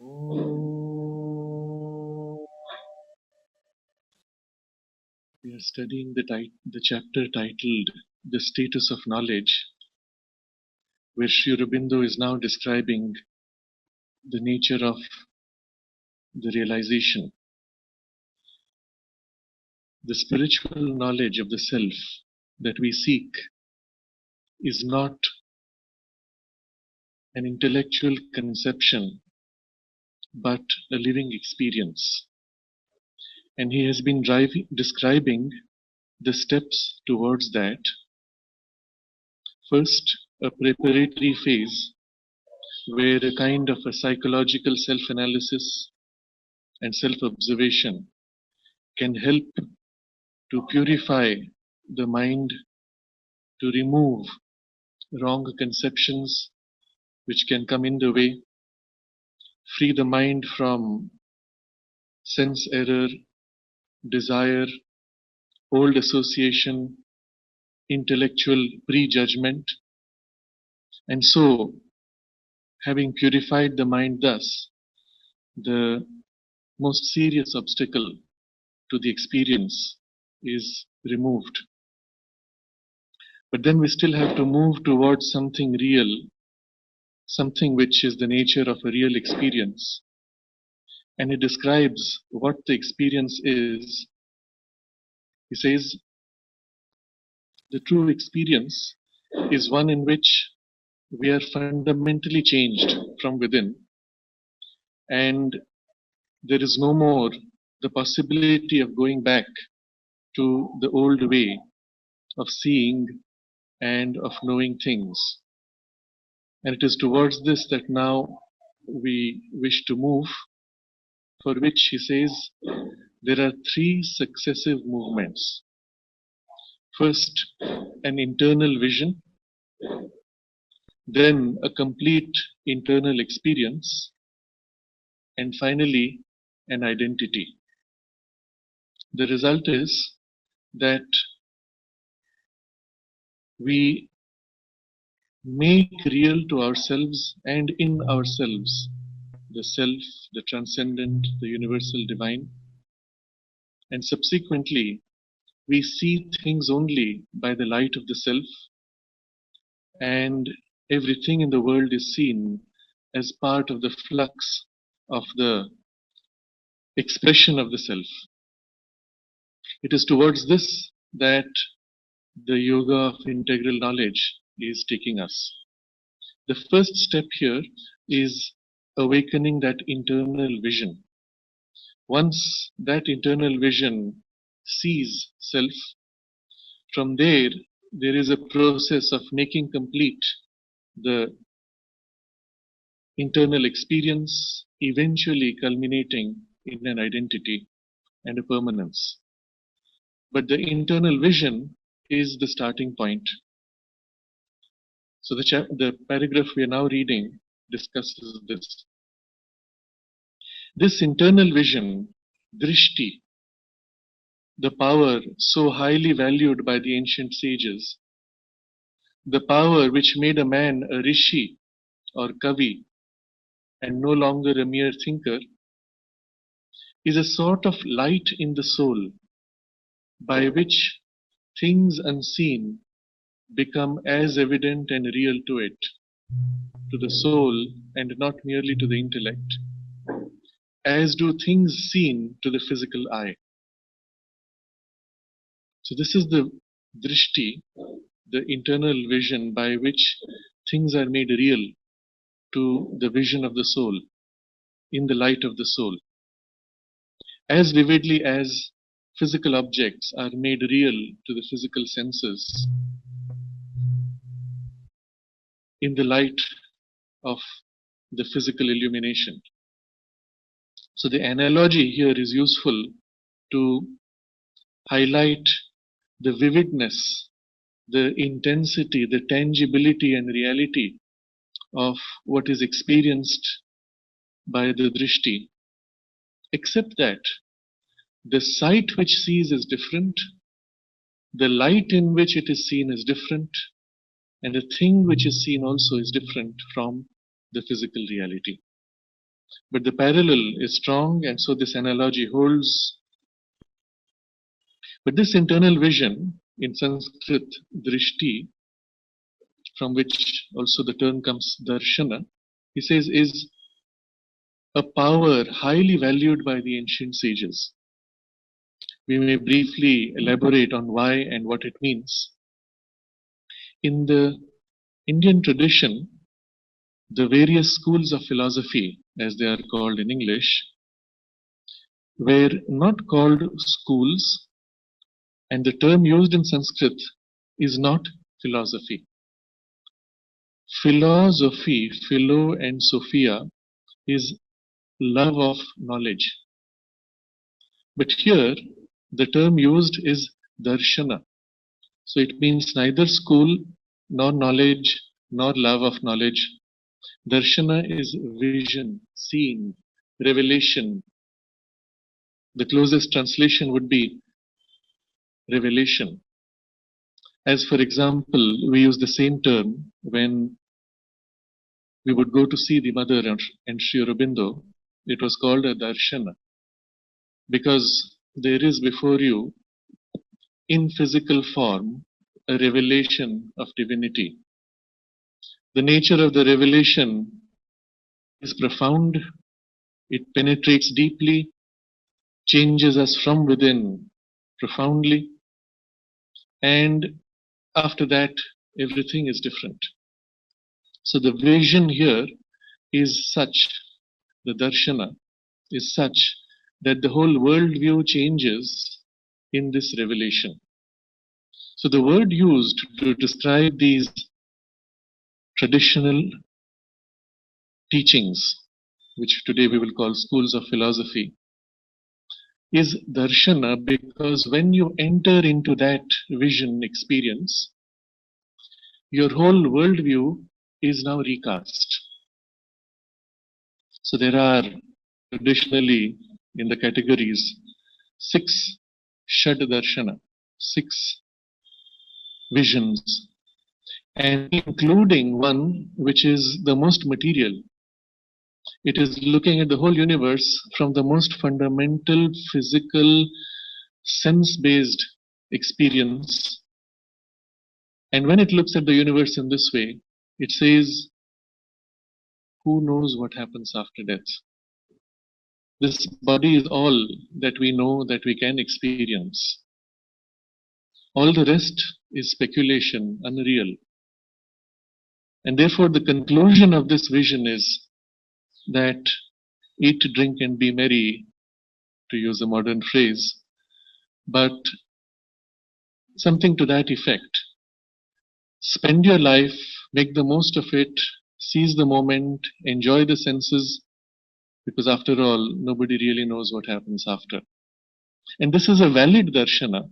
Oh. We are studying the chapter titled The Status of Knowledge, where Sri Aurobindo is now describing the nature of the realization. The spiritual knowledge of the self that we seek is not an intellectual conception, but a living experience. And he has been describing the steps towards that. First, a preparatory phase where a kind of a psychological self-analysis and self-observation can help to purify the mind, to remove wrong conceptions which can come in the way, free the mind from sense error, desire, old association, intellectual prejudgment. And so, having purified the mind thus, the most serious obstacle to the experience is removed. But then we still have to move towards something real, something which is the nature of a real experience. And he describes what the experience is. He says, the true experience is one in which we are fundamentally changed from within, and there is no more the possibility of going back to the old way of seeing and of knowing things. And it is towards this that now we wish to move, for which he says there are three successive movements. First, an internal vision, then a complete internal experience, and finally, an identity. The result is that we make real to ourselves and in ourselves the self, the transcendent, the universal divine, and subsequently we see things only by the light of the self, and everything in the world is seen as part of the flux of the expression of the self. It is towards this that the yoga of integral knowledge is taking us. The first step here is awakening that internal vision. Once that internal vision sees self, from there is a process of making complete the internal experience, eventually culminating in an identity and a permanence. But the internal vision is the starting point. So the paragraph we are now reading discusses this. This internal vision, drishti, the power so highly valued by the ancient sages, the power which made a man a rishi or kavi and no longer a mere thinker, is a sort of light in the soul by which things unseen become as evident and real to it, to the soul and not merely to the intellect, as do things seen to the physical eye. So this is the drishti, the internal vision by which things are made real to the vision of the soul, in the light of the soul. As vividly as physical objects are made real to the physical senses, in the light of the physical illumination. So the analogy here is useful to highlight the vividness, the intensity, the tangibility and reality of what is experienced by the drishti, except that the sight which sees is different, the light in which it is seen is different, and the thing which is seen also is different from the physical reality. But the parallel is strong, and so this analogy holds. But this internal vision, in Sanskrit, drishti, from which also the term comes darshana, he says is a power highly valued by the ancient sages. We may briefly elaborate on why and what it means. In the Indian tradition, the various schools of philosophy, as they are called in English, were not called schools, and the term used in Sanskrit is not philosophy. Philosophy, philo and sophia, is love of knowledge. But here, the term used is darshana. So it means neither school, nor knowledge, nor love of knowledge. Darshana is vision, seeing, revelation. The closest translation would be revelation. As for example, we use the same term when we would go to see the mother and Sri Aurobindo. It was called a darshana because there is before you in physical form a revelation of divinity. The nature of the revelation is profound, it penetrates deeply, changes us from within profoundly, and after that, everything is different. So the vision here is such, the darshana is such that the whole worldview changes in this revelation. So the word used to describe these traditional teachings, which today we will call schools of philosophy, is darshana because when you enter into that vision experience, your whole worldview is now recast. So there are traditionally in the categories 6 Shad Darshana, 6 visions, and including one which is the most material. It is looking at the whole universe from the most fundamental physical sense-based experience. And when it looks at the universe in this way, it says, who knows what happens after death? This body is all that we know, that we can experience. All the rest is speculation, unreal. And therefore the conclusion of this vision is that eat, drink and be merry, to use a modern phrase, but something to that effect. Spend your life, make the most of it, seize the moment, enjoy the senses, because after all, nobody really knows what happens after. And this is a valid darshana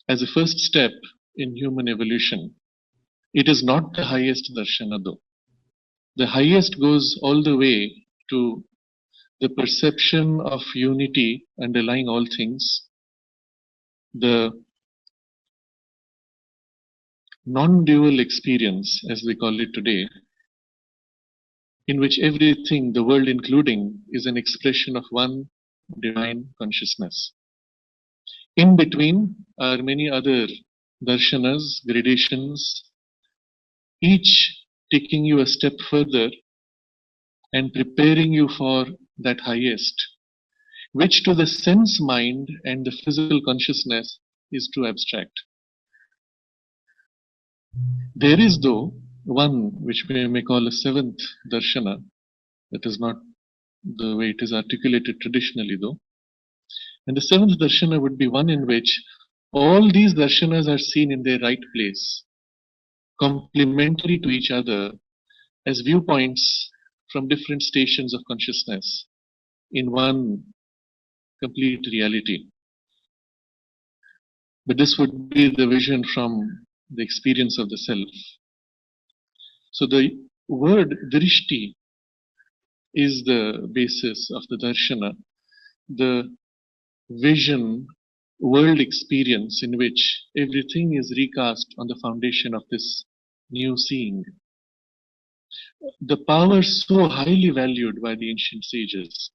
as a first step in human evolution. It is not the highest darshana though. The highest goes all the way to the perception of unity underlying all things, the non-dual experience, as we call it today, in which everything, the world including, is an expression of one divine consciousness. In between are many other darshanas, gradations, each taking you a step further and preparing you for that highest, which to the sense mind and the physical consciousness is too abstract. There is, though, one which we may call a seventh darshana. That is not the way it is articulated traditionally, though. And the seventh darshana would be one in which all these darshanas are seen in their right place, complementary to each other as viewpoints from different stations of consciousness in one complete reality. But this would be the vision from the experience of the self. So the word drishti is the basis of the darshana, the vision, world experience in which everything is recast on the foundation of this new seeing. The power so highly valued by the ancient sages,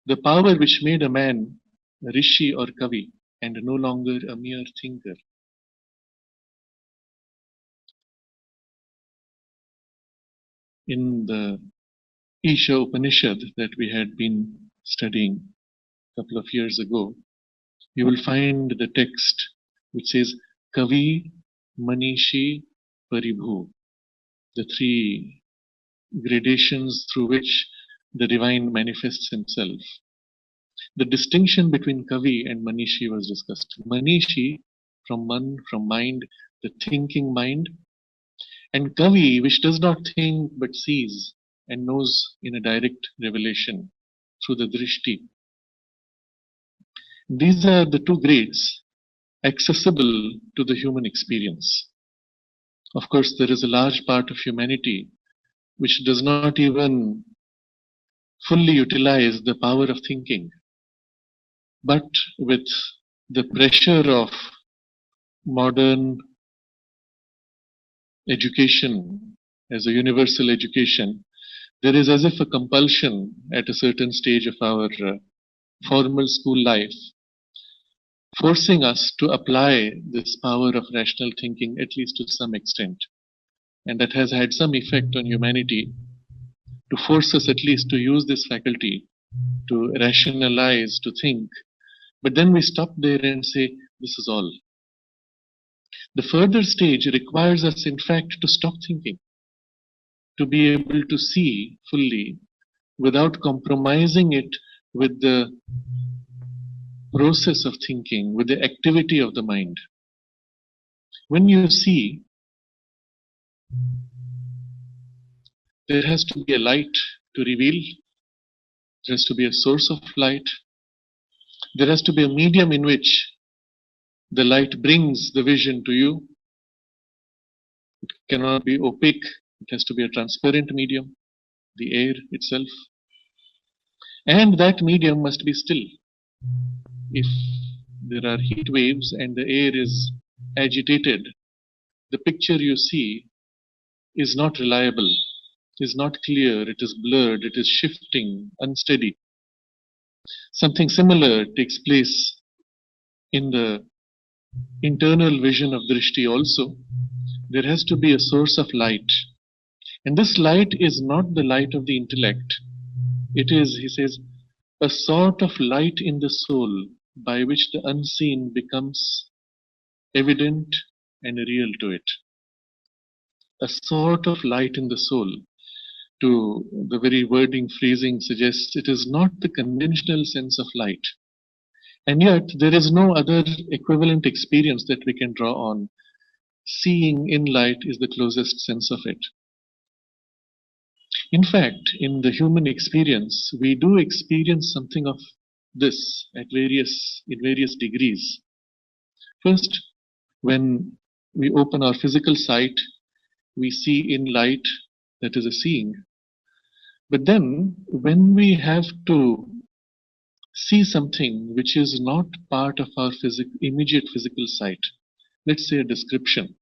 the power which made a man a rishi or kavi and no longer a mere thinker. In the Isha Upanishad that we had been studying a couple of years ago, you will find the text which says Kavi, Manishi, Paribhu, the three gradations through which the divine manifests himself. The distinction between Kavi and Manishi was discussed. Manishi, from man, from mind, the thinking mind, and Kavi, which does not think but sees and knows in a direct revelation through the drishti. These are the two grades accessible to the human experience. Of course, there is a large part of humanity which does not even fully utilize the power of thinking. But with the pressure of modern education as a universal education, there is as if a compulsion at a certain stage of our formal school life, forcing us to apply this power of rational thinking at least to some extent. And that has had some effect on humanity to force us at least to use this faculty to rationalize, to think. But then we stop there and say, this is all. The further stage requires us, in fact, to stop thinking, to be able to see fully without compromising it with the process of thinking, with the activity of the mind. When you see, there has to be a light to reveal, there has to be a source of light, there has to be a medium in which the light brings the vision to you. It cannot be opaque, it has to be a transparent medium, the air itself. And that medium must be still. If there are heat waves and the air is agitated, the picture you see is not reliable, is not clear, it is blurred, it is shifting, unsteady. Something similar takes place in the internal vision of drishti also. There has to be a source of light. And this light is not the light of the intellect. It is, he says, a sort of light in the soul by which the unseen becomes evident and real to it. A sort of light in the soul. To the very wording, phrasing suggests it is not the conventional sense of light. And yet there is no other equivalent experience that we can draw on. Seeing in light is the closest sense of it. In fact, in the human experience, we do experience something of this in various degrees. First, when we open our physical sight, we see in light, that is a seeing. But then, when we have to see something which is not part of our immediate physical sight, let's say a description.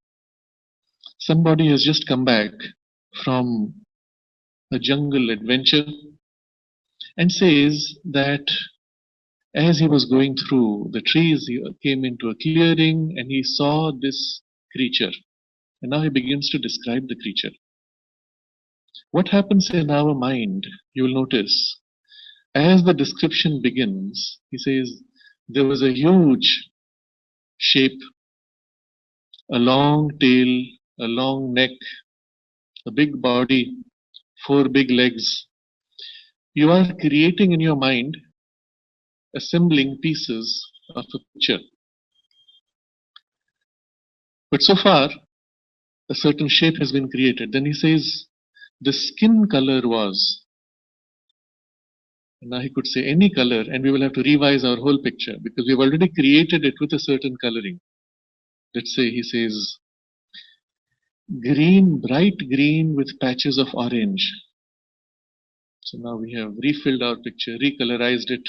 Somebody has just come back from a jungle adventure and says that as he was going through the trees, he came into a clearing and he saw this creature. And now he begins to describe the creature. What happens in our mind, you will notice, as the description begins, he says, there was a huge shape, a long tail, a long neck, a big body, 4 big legs. You are creating in your mind, assembling pieces of a picture. But so far, a certain shape has been created. Then he says, the skin color was. Now he could say any color, and we will have to revise our whole picture because we've already created it with a certain coloring. Let's say he says, green, bright green with patches of orange. So now we have refilled our picture, recolorized it.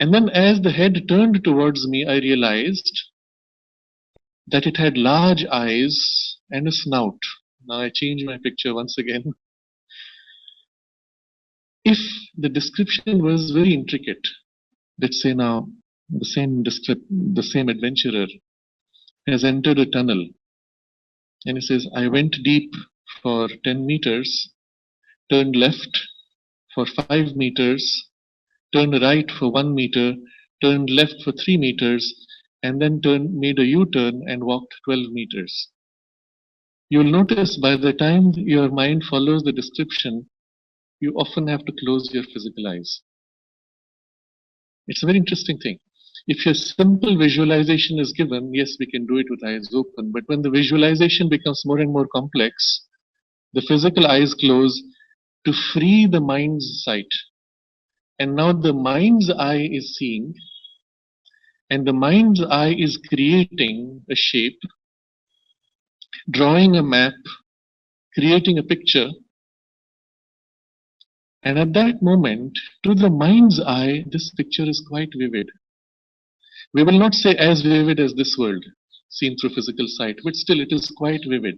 And then as the head turned towards me, I realized that it had large eyes and a snout, Now I change my picture once again. If the description was very intricate, let's say now the same adventurer has entered a tunnel and he says, I went deep for 10 meters, turned left for 5 meters, turned right for 1 meter, turned left for 3 meters, and then made a U-turn and walked 12 meters. You will notice by the time your mind follows the description, you often have to close your physical eyes. It's a very interesting thing. If your simple visualization is given, yes, we can do it with eyes open. But when the visualization becomes more and more complex, the physical eyes close to free the mind's sight. And now the mind's eye is seeing, and the mind's eye is creating a shape, drawing a map, creating a picture. And at that moment, to the mind's eye, this picture is quite vivid. We will not say as vivid as this world, seen through physical sight, but still it is quite vivid.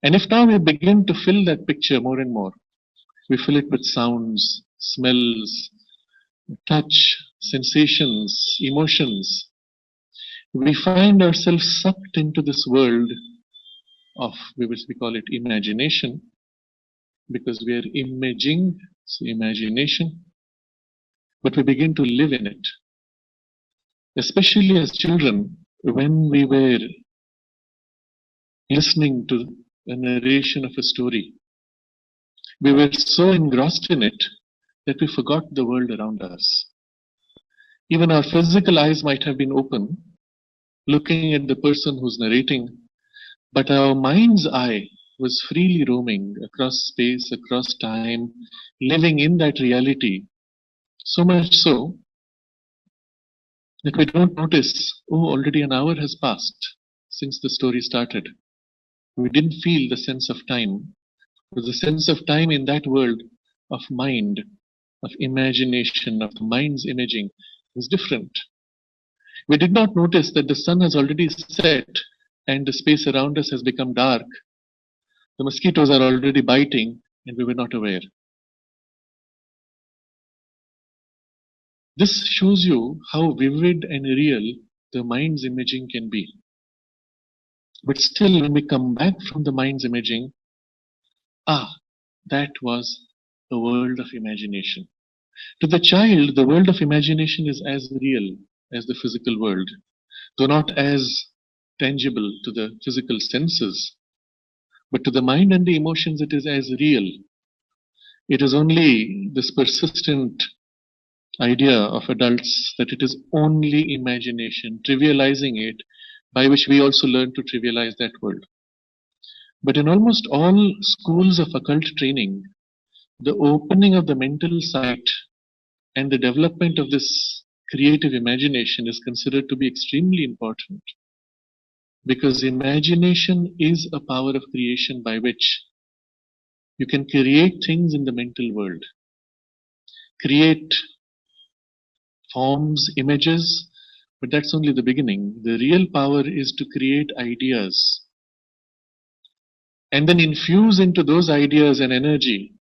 And if now we begin to fill that picture more and more, we fill it with sounds, smells, touch, sensations, emotions, we find ourselves sucked into this world of, we call it imagination, because we are imaging, so imagination, but we begin to live in it. Especially as children, when we were listening to a narration of a story, we were so engrossed in it that we forgot the world around us. Even our physical eyes might have been open, looking at the person who's narrating, but our mind's eye was freely roaming across space, across time, living in that reality, so much so that we don't notice, oh, already an hour has passed since the story started. We didn't feel the sense of time. But the sense of time in that world of mind, of imagination, of the mind's imaging was different. We did not notice that the sun has already set and the space around us has become dark. The mosquitoes are already biting and we were not aware. This shows you how vivid and real the mind's imaging can be. But still, when we come back from the mind's imaging, that was the world of imagination. To the child, the world of imagination is as real as the physical world, though not as tangible to the physical senses. But to the mind and the emotions, it is as real. It is only this persistent idea of adults that it is only imagination, trivializing it, by which we also learn to trivialize that world. But in almost all schools of occult training, the opening of the mental sight and the development of this creative imagination is considered to be extremely important. Because imagination is a power of creation by which you can create things in the mental world, create forms, images, but that's only the beginning. The real power is to create ideas and then infuse into those ideas an energy,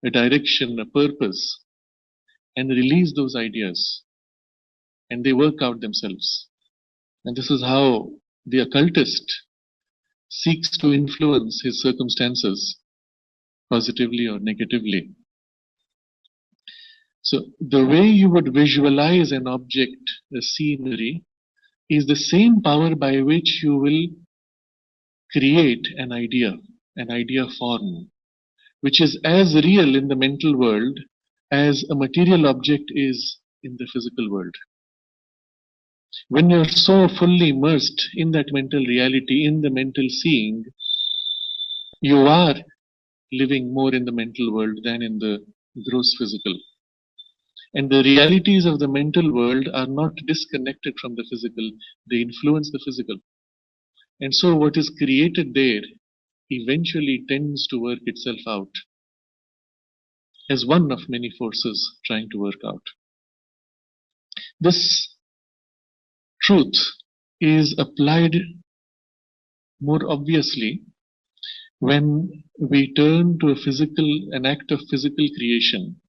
a direction, a purpose, and release those ideas. And they work out themselves. And this is how the occultist seeks to influence his circumstances, positively or negatively. So the way you would visualize an object, a scenery, is the same power by which you will create an idea form, which is as real in the mental world as a material object is in the physical world. When you're so fully immersed in that mental reality, in the mental seeing, you are living more in the mental world than in the gross physical. And the realities of the mental world are not disconnected from the physical, they influence the physical. And so what is created there eventually tends to work itself out as one of many forces trying to work out. This truth is applied more obviously When we turn to an act of physical creation,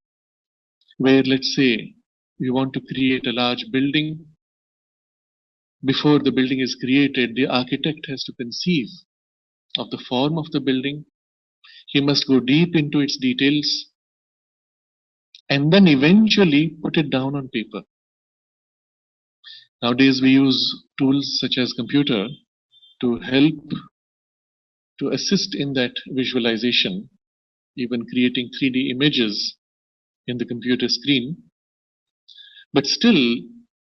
where let's say we want to create a large building, before the building is created, the architect has to conceive of the form of the building. He must go deep into its details and then eventually put it down on paper. Nowadays we use tools such as computer to help to assist in that visualization, even creating 3D images in the computer screen. But still,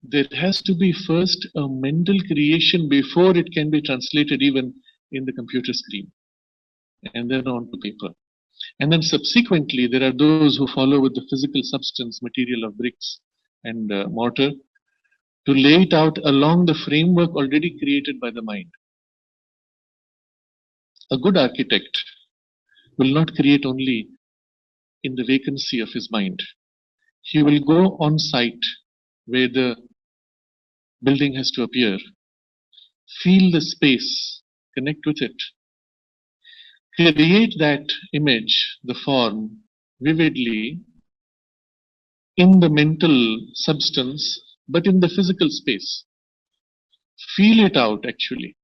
there has to be first a mental creation before it can be translated even in the computer screen and then onto paper. And then subsequently, there are those who follow with the physical substance material of bricks and mortar to lay it out along the framework already created by the mind. A good architect will not create only in the vacancy of his mind. He will go on site where the building has to appear, feel the space, connect with it, create that image, the form, vividly in the mental substance, but in the physical space. Feel it out actually.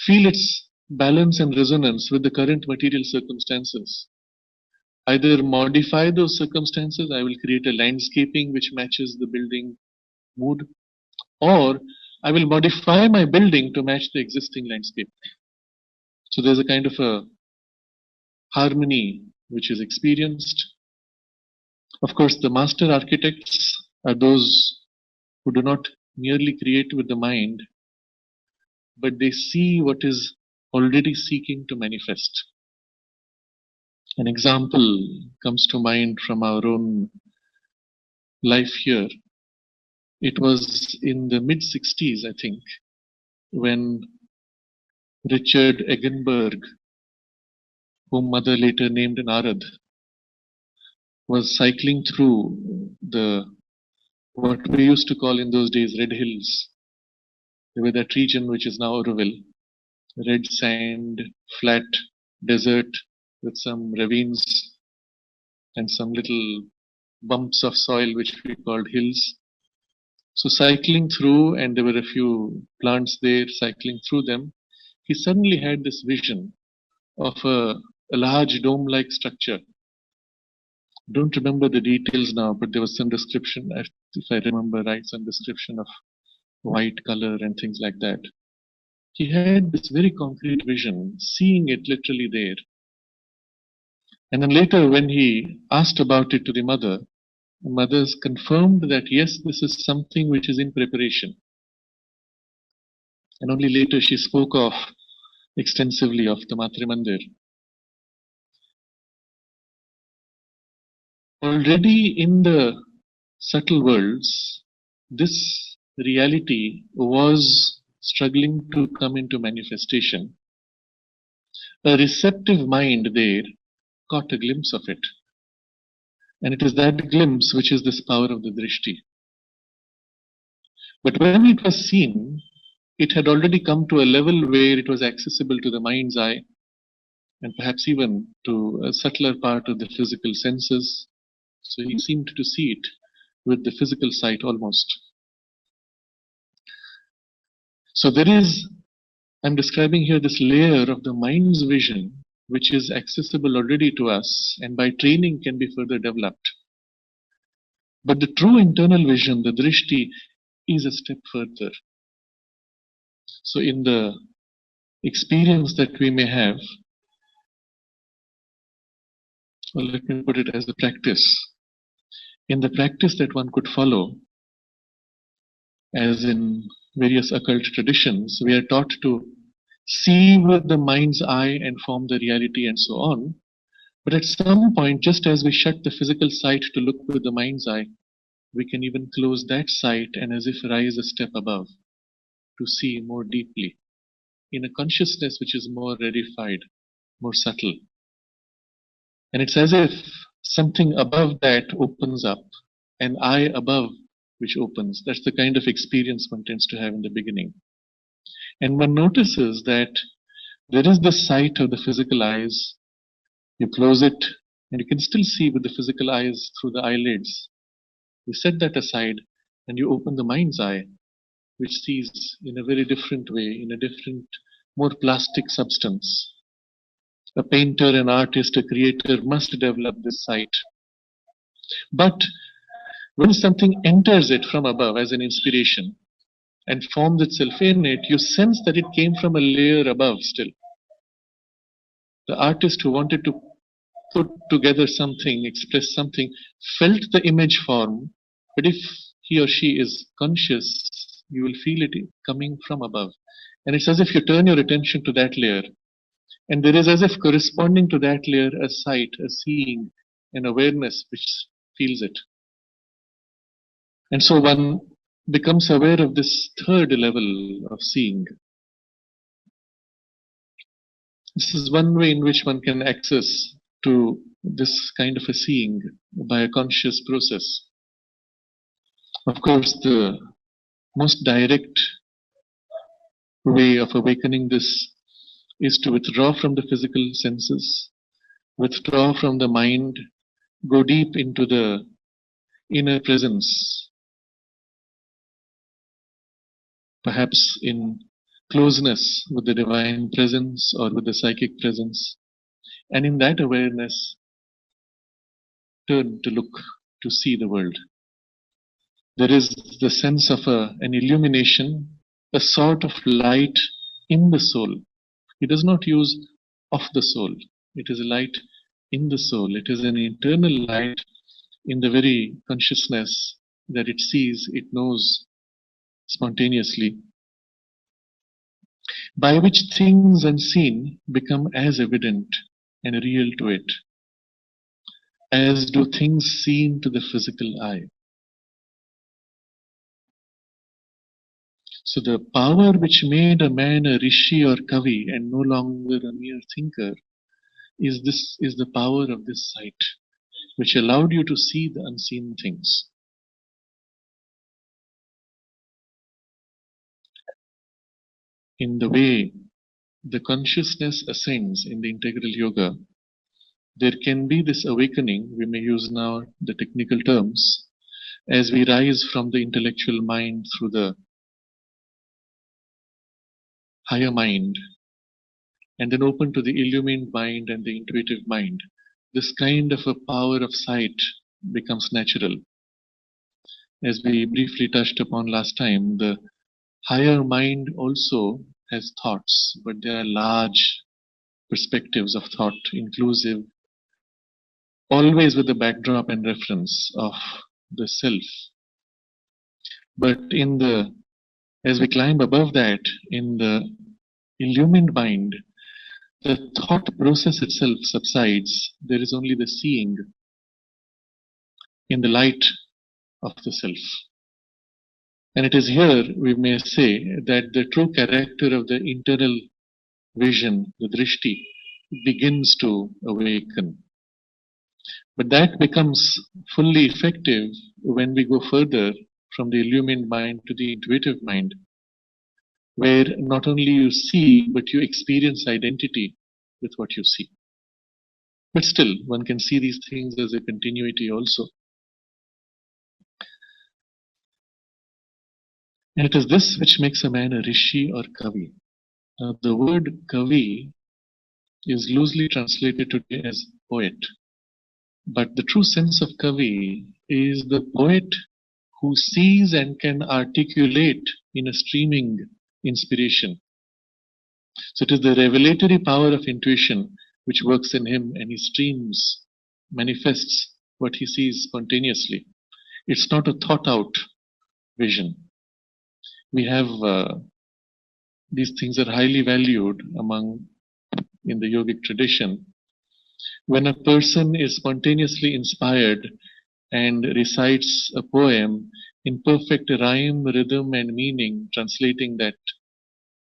Feel its balance and resonance with the current material circumstances. Either modify those circumstances, I will create a landscaping which matches the building mood, or I will modify my building to match the existing landscape. So there's a kind of a harmony which is experienced. Of course, the master architects are those who do not merely create with the mind, but they see what is already seeking to manifest. An example comes to mind from our own life here. It was in the mid-60s, I think, when Richard Eggenberg, whom mother later named Narad, was cycling through what we used to call in those days Red Hills. There were that region which is now Aurobindo, red sand, flat desert with some ravines and some little bumps of soil which we called hills. So cycling through, and there were a few plants there, cycling through them, he suddenly had this vision of a large dome-like structure. Don't remember the details now, but there was some description, if I remember right, some description of white color and things like that. He had this very concrete vision, seeing it literally there. And then later when he asked about it to the mothers confirmed that yes, this is something which is in preparation. And only later she spoke of extensively of the Matri Mandir. Already in the subtle worlds, this reality was struggling to come into manifestation. A receptive mind there caught a glimpse of it. And it is that glimpse which is this power of the drishti. But when it was seen, it had already come to a level where it was accessible to the mind's eye and perhaps even to a subtler part of the physical senses. So he seemed to see it with the physical sight almost. So I'm describing here this layer of the mind's vision which is accessible already to us and by training can be further developed. But the true internal vision, the drishti, is a step further. So in the experience that we may have, well, let me put it as a practice. In the practice that one could follow, as in various occult traditions, we are taught to see with the mind's eye and form the reality and so on. But at some point, just as we shut the physical sight to look with the mind's eye, we can even close that sight and as if rise a step above to see more deeply in a consciousness which is more rarefied, more subtle. And it's as if something above that opens up, an eye above which opens. That's the kind of experience one tends to have in the beginning. And one notices that There is the sight of the physical eyes. You close it and you can still see with the physical eyes through the eyelids. You set that aside and you open the mind's eye, which sees in a very different way, in a different, more plastic substance. A painter, an artist, a creator must develop this sight. But when something enters it from above as an inspiration and forms itself in it, you sense that it came from a layer above still. The artist who wanted to put together something, express something, felt the image form, but if he or she is conscious, you will feel it coming from above. And it's as if you turn your attention to that layer, and there is as if corresponding to that layer a sight, a seeing, an awareness which feels it. And so one becomes aware of this third level of seeing. This is one way in which one can access to this kind of a seeing by a conscious process. Of course, the most direct way of awakening this is to withdraw from the physical senses, withdraw from the mind, go deep into the inner presence, perhaps in closeness with the divine presence or with the psychic presence, and in that awareness turn to look, to see the world. There is the sense of an illumination, a sort of light in the soul. He does not use of the soul. It is a light in the soul. It is an internal light in the very consciousness that it sees, it knows spontaneously, by which things unseen become as evident and real to it, as do things seen to the physical eye. So the power which made a man a rishi or kavi and no longer a mere thinker is the power of this sight, which allowed you to see the unseen things. In the way the consciousness ascends in the integral yoga, there can be this awakening, we may use now the technical terms, as we rise from the intellectual mind through the higher mind and then open to the illumined mind and the intuitive mind. This kind of a power of sight becomes natural. As we briefly touched upon last time, the higher mind also has thoughts, but they are large perspectives of thought, inclusive, always with the backdrop and reference of the self. But as we climb above that, in the illumined mind, the thought process itself subsides. There is only the seeing in the light of the self. And it is here we may say that the true character of the internal vision, the drishti, begins to awaken. But that becomes fully effective when we go further from the illumined mind to the intuitive mind, where not only you see, but you experience identity with what you see. But still, one can see these things as a continuity also. And it is this which makes a man a rishi or kavi. Now, the word kavi is loosely translated today as poet. But the true sense of kavi is the poet who sees and can articulate in a streaming inspiration. So it is the revelatory power of intuition which works in him, and he streams, manifests what he sees spontaneously. It's not a thought out vision. We have these things are highly valued in the yogic tradition. When a person is spontaneously inspired and recites a poem in perfect rhyme, rhythm, and meaning, translating that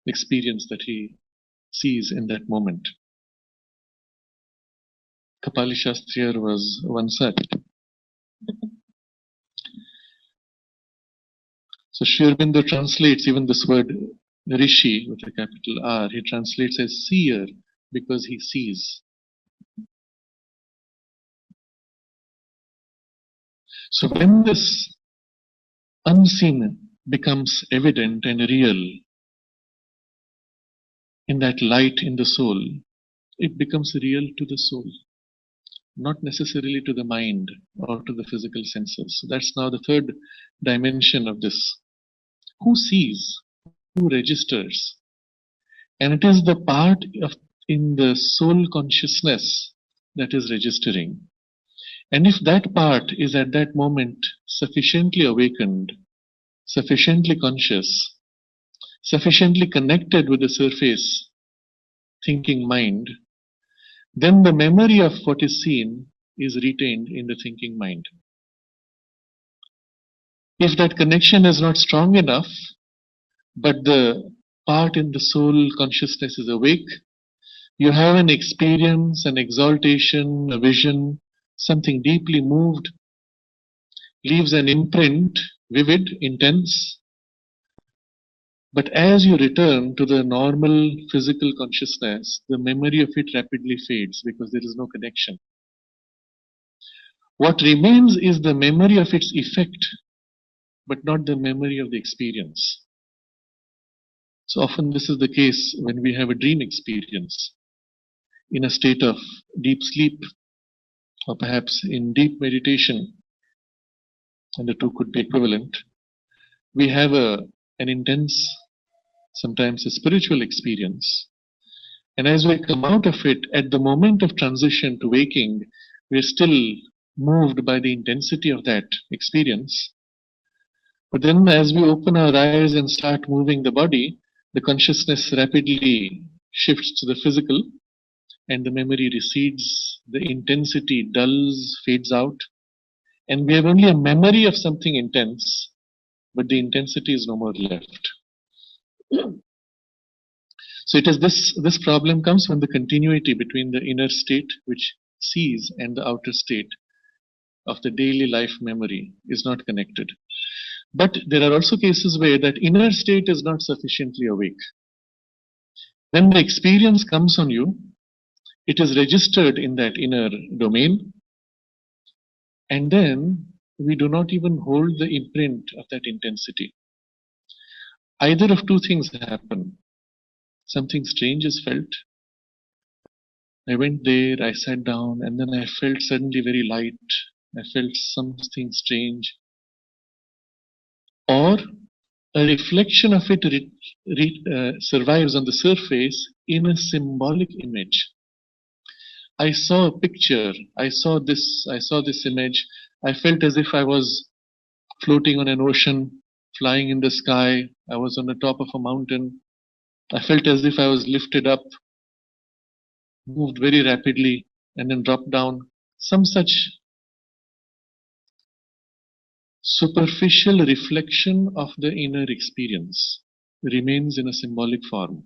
experience that he sees in that moment. Kapali Shastriyar was one such. So Sri Aurobindo translates even this word Rishi with a capital R, he translates as seer because he sees. So when this unseen becomes evident and real in that light in the soul, it becomes real to the soul, not necessarily to the mind or to the physical senses. So that's now the third dimension of this. Who sees? Who registers? And it is the part of in the soul consciousness that is registering. And if that part is at that moment sufficiently awakened, sufficiently conscious, sufficiently connected with the surface thinking mind, then the memory of what is seen is retained in the thinking mind. If that connection is not strong enough, but the part in the soul consciousness is awake, you have an experience, an exaltation, a vision, something deeply moved, leaves an imprint, vivid, intense. But as you return to the normal physical consciousness, the memory of it rapidly fades because there is no connection. What remains is the memory of its effect, but not the memory of the experience. So often this is the case when we have a dream experience in a state of deep sleep or perhaps in deep meditation, and the two could be equivalent. We have an intense, sometimes a spiritual experience. And as we come out of it, at the moment of transition to waking, we are still moved by the intensity of that experience. But then as we open our eyes and start moving the body, the consciousness rapidly shifts to the physical and the memory recedes, the intensity dulls, fades out, and we have only a memory of something intense, but the intensity is no more left. So it is this problem comes when the continuity between the inner state which sees and the outer state of the daily life memory is not connected. But there are also cases where that inner state is not sufficiently awake. When the experience comes on you, it is registered in that inner domain, and then we do not even hold the imprint of that intensity. Either of two things happen. Something strange is felt. I went there, I sat down, and then I felt suddenly very light. I felt something strange. Or a reflection of it survives on the surface in a symbolic image. I saw a picture, I saw this image, I felt as if I was floating on an ocean, flying in the sky, I was on the top of a mountain, I felt as if I was lifted up, moved very rapidly, and then dropped down. Some such superficial reflection of the inner experience remains in a symbolic form.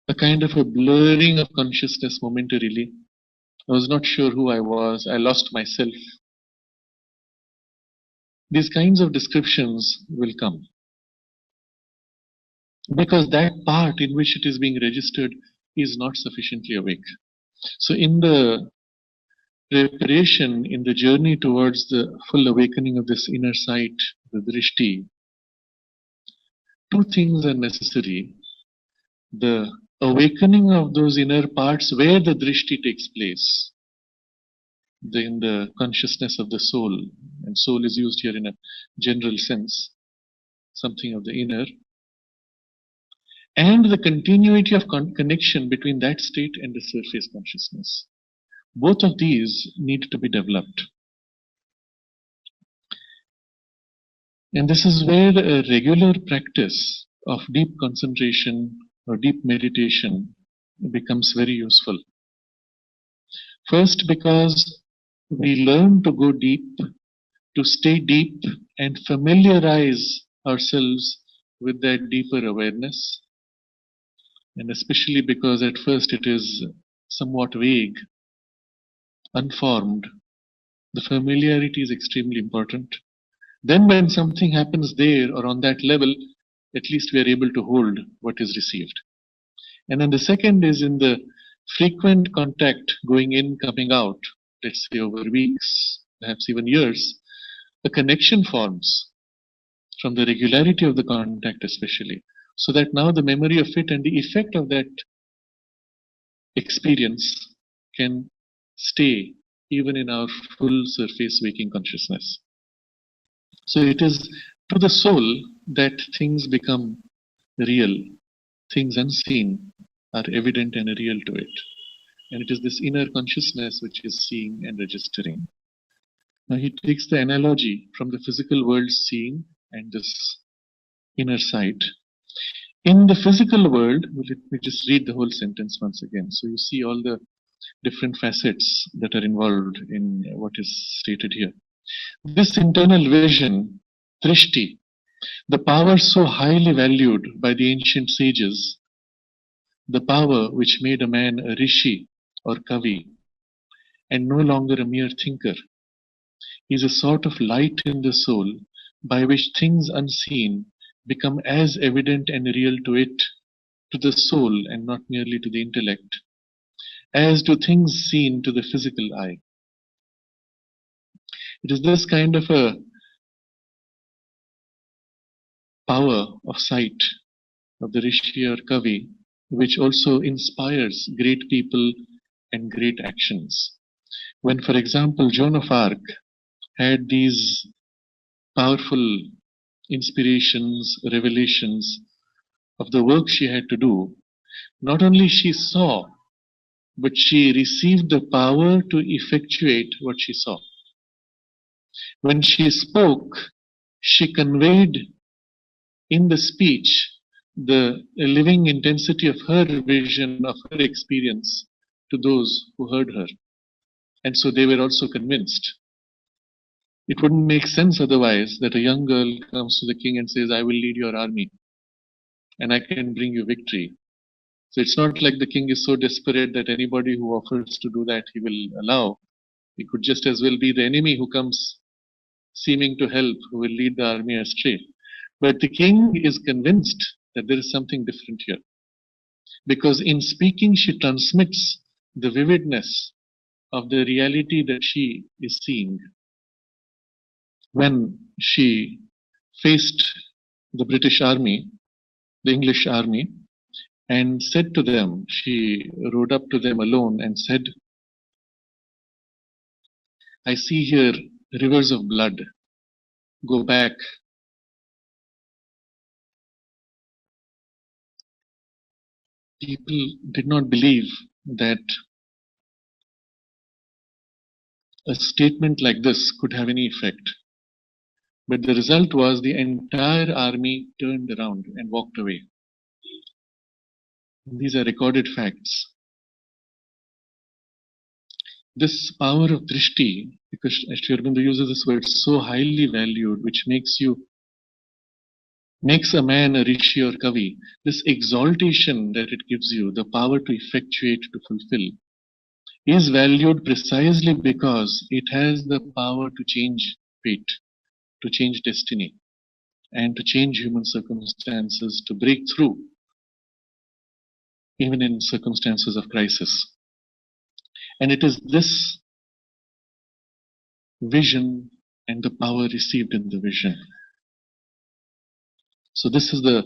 A kind of a blurring of consciousness momentarily. I was not sure who I was. I lost myself. These kinds of descriptions will come because that part in which it is being registered is not sufficiently awake. So in the preparation, in the journey towards the full awakening of this inner sight, the drishti, two things are necessary. The awakening of those inner parts where the drishti takes place, in the consciousness of the soul, and soul is used here in a general sense, something of the inner, and the continuity of connection between that state and the surface consciousness. Both of these need to be developed. And this is where a regular practice of deep concentration or deep meditation becomes very useful. First, because we learn to go deep, to stay deep and familiarize ourselves with that deeper awareness. And especially because at first it is somewhat vague, unformed, the familiarity is extremely important. Then when something happens there or on that level, at least we are able to hold what is received. And then the second is in the frequent contact going in, coming out, let's say over weeks, perhaps even years, a connection forms from the regularity of the contact especially, so that now the memory of it and the effect of that experience can stay even in our full surface waking consciousness. So it is to the soul that things become real, things unseen are evident and real to it. And it is this inner consciousness which is seeing and registering. Now he takes the analogy from the physical world seeing and this inner sight. In the physical world, let me just read the whole sentence once again. So you see all the different facets that are involved in what is stated here. This internal vision, drishti, the power so highly valued by the ancient sages, the power which made a man a rishi or kavi and no longer a mere thinker, is a sort of light in the soul by which things unseen become as evident and real to it, to the soul and not merely to the intellect, as do things seen to the physical eye. It is this kind of a power of sight of the Rishi or Kavi which also inspires great people and great actions. When, for example, Joan of Arc had these powerful inspirations, revelations of the work she had to do, not only she saw, but she received the power to effectuate what she saw. When she spoke, she conveyed in the speech the living intensity of her vision, of her experience to those who heard her. And so they were also convinced. It wouldn't make sense otherwise that a young girl comes to the king and says, I will lead your army and I can bring you victory. So it's not like the king is so desperate that anybody who offers to do that he will allow. It could just as well be the enemy who comes seeming to help, who will lead the army astray. But the king is convinced that there is something different here. Because in speaking, she transmits the vividness of the reality that she is seeing. When she faced the British army, the English army, and said to them, she rode up to them alone and said, I see here rivers of blood. Go back. People did not believe that a statement like this could have any effect. But the result was the entire army turned around and walked away. These are recorded facts. This power of drishti, because Sri Aurobindo uses this word, so highly valued, which makes a man a rishi or kavi, this exaltation that it gives you, the power to effectuate, to fulfill, is valued precisely because it has the power to change fate, to change destiny, and to change human circumstances, to break through, even in circumstances of crisis. And it is this vision and the power received in the vision. So this is the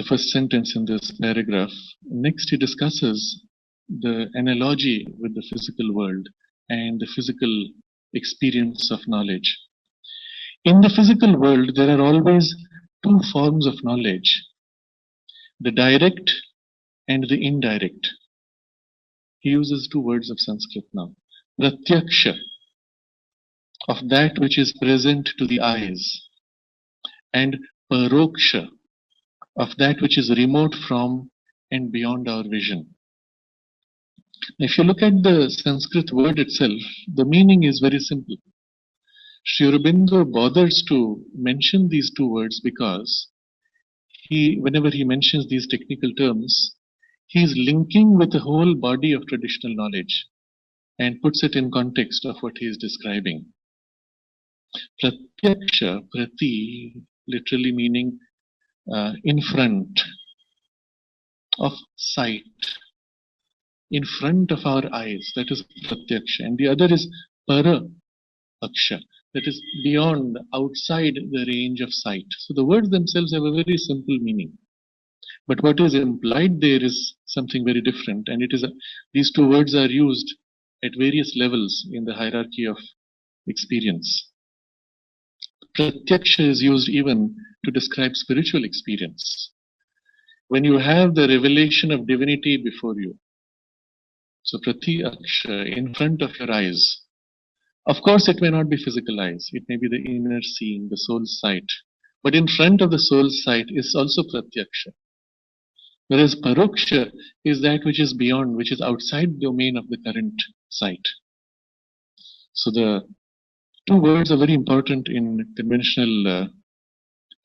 first sentence in this paragraph. Next he discusses the analogy with the physical world and the physical experience of knowledge. In the physical world, there are always two forms of knowledge, the direct and the indirect. He uses two words of Sanskrit now. Pratyaksha, of that which is present to the eyes, and paroksha, of that which is remote from and beyond our vision. If you look at the Sanskrit word itself, the meaning is very simple. Sri Aurobindo bothers to mention these two words because whenever he mentions these technical terms, he is linking with the whole body of traditional knowledge. and puts it in context of what he is describing. Pratyaksha, prati, literally meaning in front of sight, in front of our eyes, that is pratyaksha. And the other is paraksha, that is beyond, outside the range of sight. So the words themselves have a very simple meaning. But what is implied there is something very different, and these two words are used at various levels in the hierarchy of experience. Pratyaksha is used even to describe spiritual experience. When you have the revelation of divinity before you, so pratyaksha, in front of your eyes. Of course, it may not be physical eyes, it may be the inner seeing, the soul's sight. But in front of the soul's sight is also pratyaksha. Whereas paroksha is that which is beyond, which is outside the domain of the current sight. So the two words are very important in conventional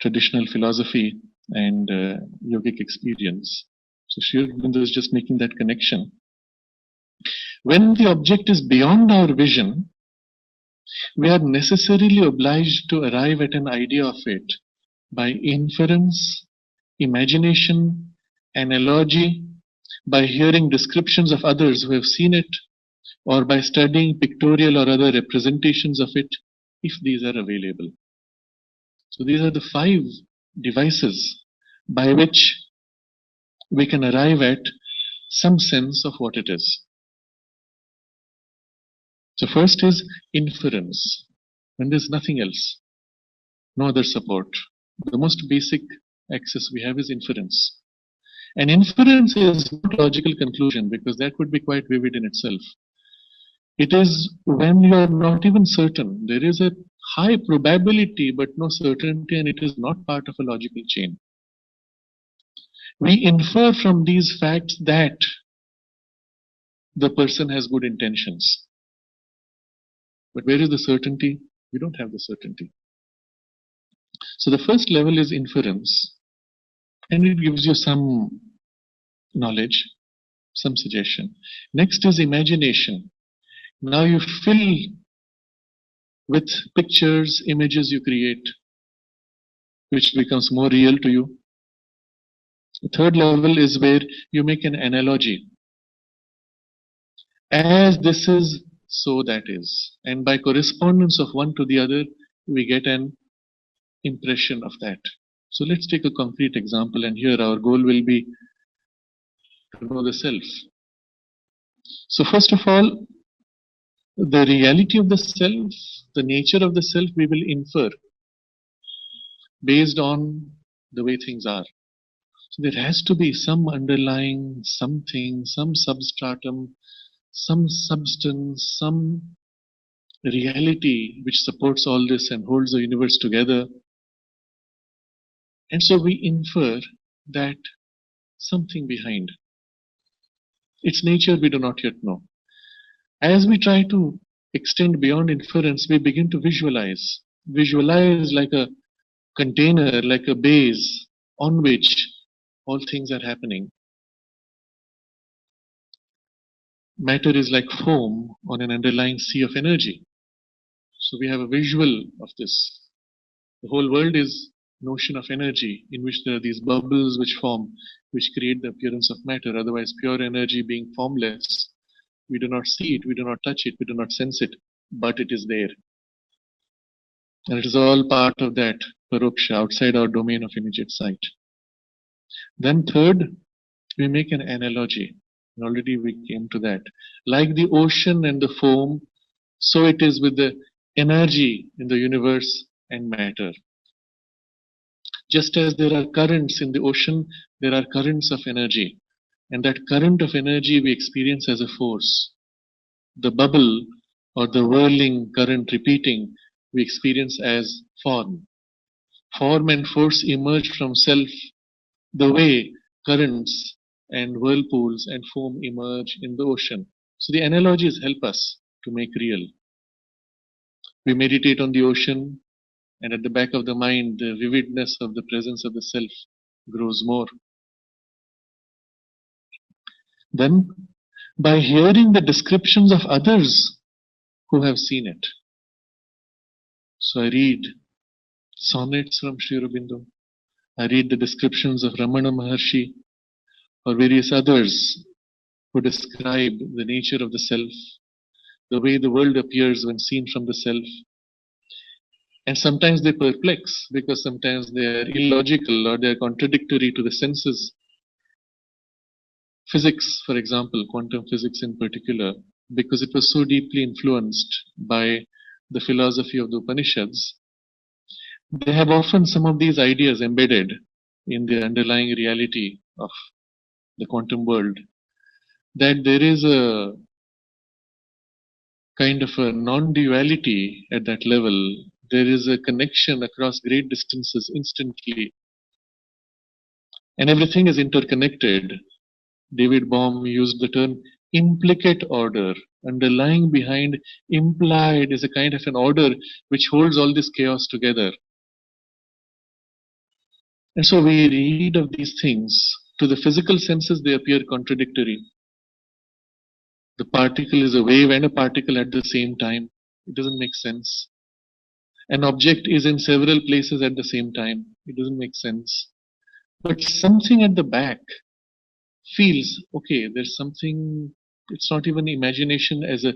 traditional philosophy and yogic experience. So Sri Aurobindo is just making that connection. When the object is beyond our vision, we are necessarily obliged to arrive at an idea of it by inference, imagination, analogy, by hearing descriptions of others who have seen it, or by studying pictorial or other representations of it, if these are available. So these are the 5 devices by which we can arrive at some sense of what it is. So first is inference, when there's nothing else, no other support. The most basic access we have is inference. And inference is not logical conclusion, because that would be quite vivid in itself. It is when you are not even certain. There is a high probability but no certainty, and it is not part of a logical chain. We infer from these facts that the person has good intentions. But where is the certainty? We don't have the certainty. So the first level is inference, and it gives you some knowledge, some suggestion. Next is imagination. Now you fill with pictures, images you create, which becomes more real to you. The third level is where you make an analogy. As this is, so that is. And by correspondence of one to the other, we get an impression of that. So let's take a concrete example, and here our goal will be to know the self. So first of all, the reality of the self, the nature of the self, we will infer based on the way things are. So there has to be some underlying something, some substratum, some substance, some reality which supports all this and holds the universe together. And so we infer that something behind. Its nature we do not yet know. As we try to extend beyond inference, we begin to visualize. Visualize like a container, like a base on which all things are happening. Matter is like foam on an underlying sea of energy. So we have a visual of this. The whole world is notion of energy, in which there are these bubbles which form, which create the appearance of matter. Otherwise, pure energy being formless, we do not see it, we do not touch it, we do not sense it, but it is there. And it is all part of that paroksha, outside our domain of immediate sight. Then third, we make an analogy. And already we came to that. Like the ocean and the foam, so it is with the energy in the universe and matter. Just as there are currents in the ocean, there are currents of energy. And that current of energy we experience as a force. The bubble or the whirling current repeating, we experience as form. Form and force emerge from self the way currents and whirlpools and foam emerge in the ocean. So the analogies help us to make real. We meditate on the ocean, and at the back of the mind, the vividness of the presence of the self grows more. Then by hearing the descriptions of others who have seen it. So I read sonnets from Sri Aurobindo. I read the descriptions of Ramana Maharshi or various others who describe the nature of the self, the way the world appears when seen from the self. And sometimes they perplex because sometimes they are illogical or they are contradictory to the senses. Physics, for example, quantum physics in particular, because it was so deeply influenced by the philosophy of the Upanishads, they have often some of these ideas embedded in the underlying reality of the quantum world. That there is a kind of a non-duality at that level. There is a connection across great distances instantly, and everything is interconnected. David Bohm used the term implicate order. Underlying behind implied is a kind of an order which holds all this chaos together. And so we read of these things. To the physical senses, they appear contradictory. The particle is a wave and a particle at the same time. It doesn't make sense. An object is in several places at the same time. It doesn't make sense. But something at the back feels, okay, there's something, it's not even imagination as a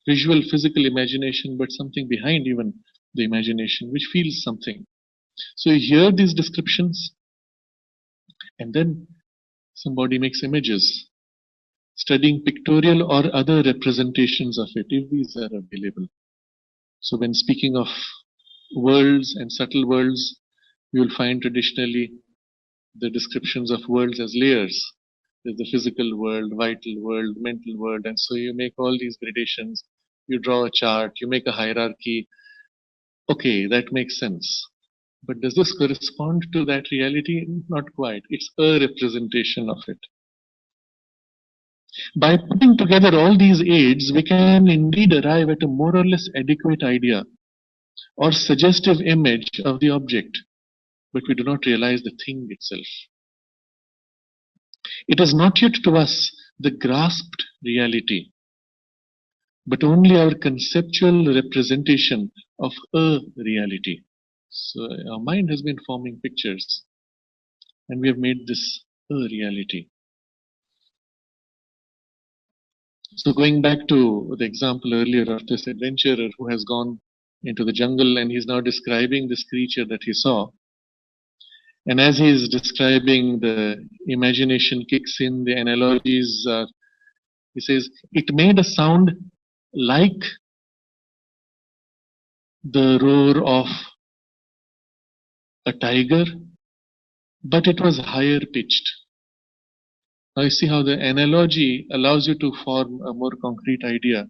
visual physical imagination, but something behind even the imagination, which feels something. So you hear these descriptions, and then somebody makes images, studying pictorial or other representations of it, if these are available. So when speaking of worlds and subtle worlds, you will find traditionally the descriptions of worlds as layers. There's the physical world, vital world, mental world, and so you make all these gradations. You draw a chart, you make a hierarchy. Okay, that makes sense. But does this correspond to that reality? Not quite. It's a representation of it. By putting together all these aids, we can indeed arrive at a more or less adequate idea or suggestive image of the object, but we do not realize the thing itself. It is not yet to us the grasped reality, but only our conceptual representation of a reality. So our mind has been forming pictures, and we have made this a reality. So going back to the example earlier of this adventurer who has gone into the jungle and he's now describing this creature that he saw. And as he is describing, the imagination kicks in, the analogies are, he says, it made a sound like the roar of a tiger, but it was higher pitched. Now you see how the analogy allows you to form a more concrete idea.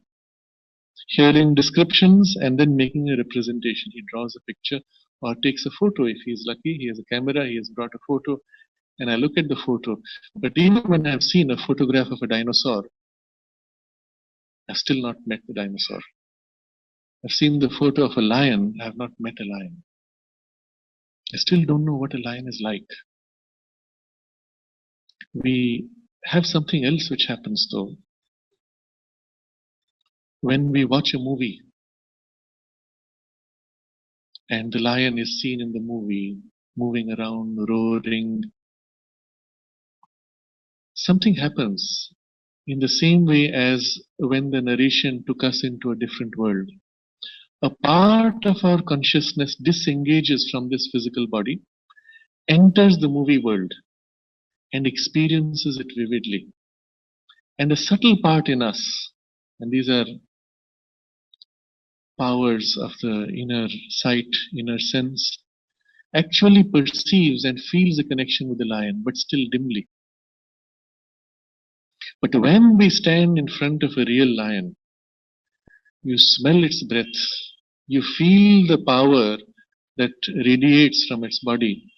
Hearing descriptions and then making a representation. He draws a picture or takes a photo. If he's lucky, he has a camera, he has brought a photo, and I look at the photo. But even when I've seen a photograph of a dinosaur, I've still not met the dinosaur. I've seen the photo of a lion, I have not met a lion. I still don't know what a lion is like. We have something else which happens though. When we watch a movie and the lion is seen in the movie, moving around, roaring, something happens in the same way as when the narration took us into a different world. A part of our consciousness disengages from this physical body, enters the movie world, and experiences it vividly. And a subtle part in us, and these are powers of the inner sight, inner sense, actually perceives and feels a connection with the lion, but still dimly. But when we stand in front of a real lion, you smell its breath, you feel the power that radiates from its body,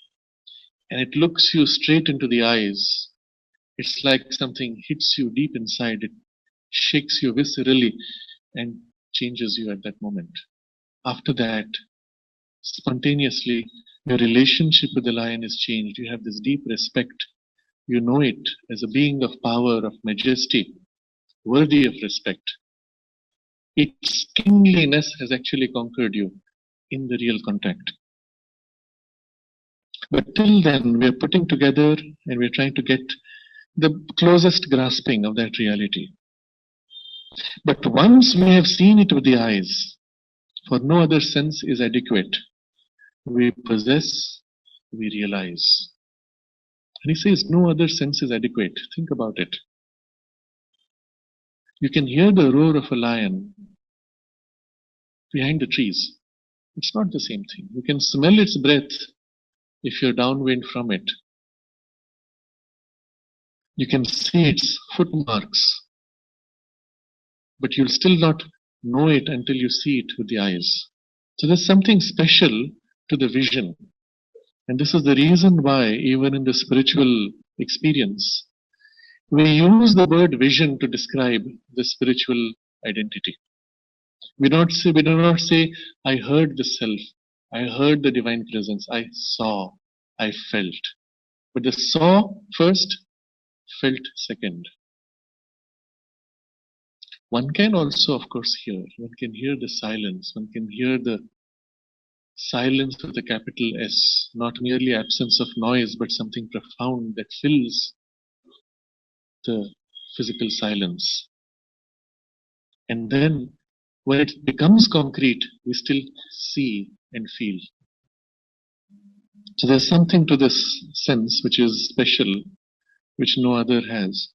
and it looks you straight into the eyes. It's like something hits you deep inside, it shakes you viscerally and changes you at that moment. After that, spontaneously, your relationship with the lion is changed. You have this deep respect. You know it as a being of power, of majesty. worthy of respect. Its kingliness has actually conquered you in the real contact. But till then, we are putting together and we are trying to get the closest grasping of that reality. But once we have seen it with the eyes, for no other sense is adequate, we possess, we realize. And he says no other sense is adequate. Think about it. You can hear the roar of a lion behind the trees. It's not the same thing. You can smell its breath if you're downwind from it. You can see its footmarks, but you'll still not know it until you see it with the eyes. So there's something special to the vision. And this is the reason why, even in the spiritual experience, we use the word vision to describe the spiritual identity. We do not say, I heard the self, I heard the divine presence, I saw, I felt. But the saw first, felt second. One can also, of course, hear. One can hear the silence. One can hear the silence with a capital S, not merely absence of noise, but something profound that fills the physical silence. And then, when it becomes concrete, we still see and feel. So there's something to this sense which is special, which no other has.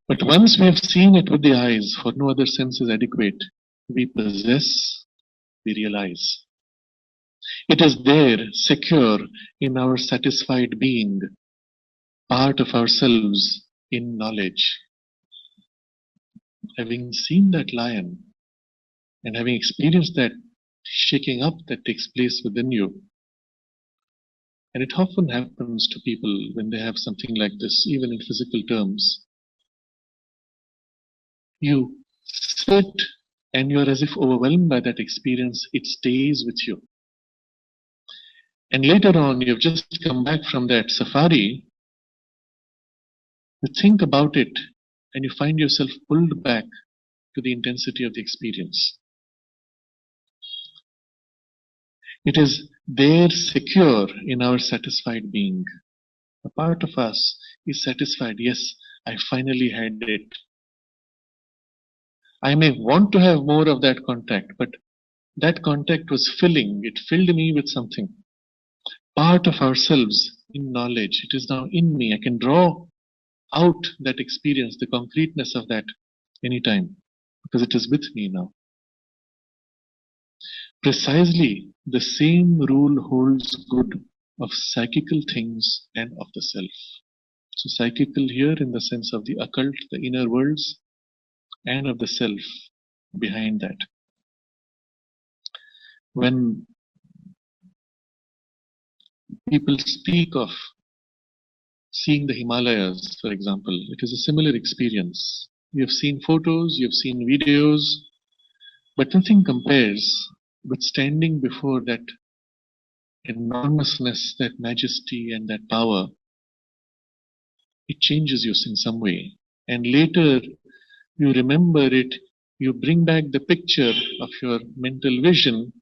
But once we have seen it with the eyes, for no other sense is adequate, we possess, we realize. It is there, secure in our satisfied being, part of ourselves in knowledge. Having seen that lion and having experienced that shaking up that takes place within you, and it often happens to people when they have something like this, even in physical terms. You sit and you're as if overwhelmed by that experience. It stays with you. And later on, you've just come back from that safari. You think about it and you find yourself pulled back to the intensity of the experience. It is there secure in our satisfied being. A part of us is satisfied. Yes, I finally had it. I may want to have more of that contact, but that contact was filling. It filled me with something. Part of ourselves in knowledge. It is now in me. I can draw out that experience, the concreteness of that anytime, because it is with me now. Precisely the same rule holds good of psychical things and of the self. So psychical here in the sense of the occult, the inner worlds, and of the self behind that. When people speak of seeing the Himalayas, for example, it is a similar experience. You have seen photos, you have seen videos, but nothing compares with standing before that enormousness, that majesty, and that power. It changes you in some way. And later, you remember it, you bring back the picture of your mental vision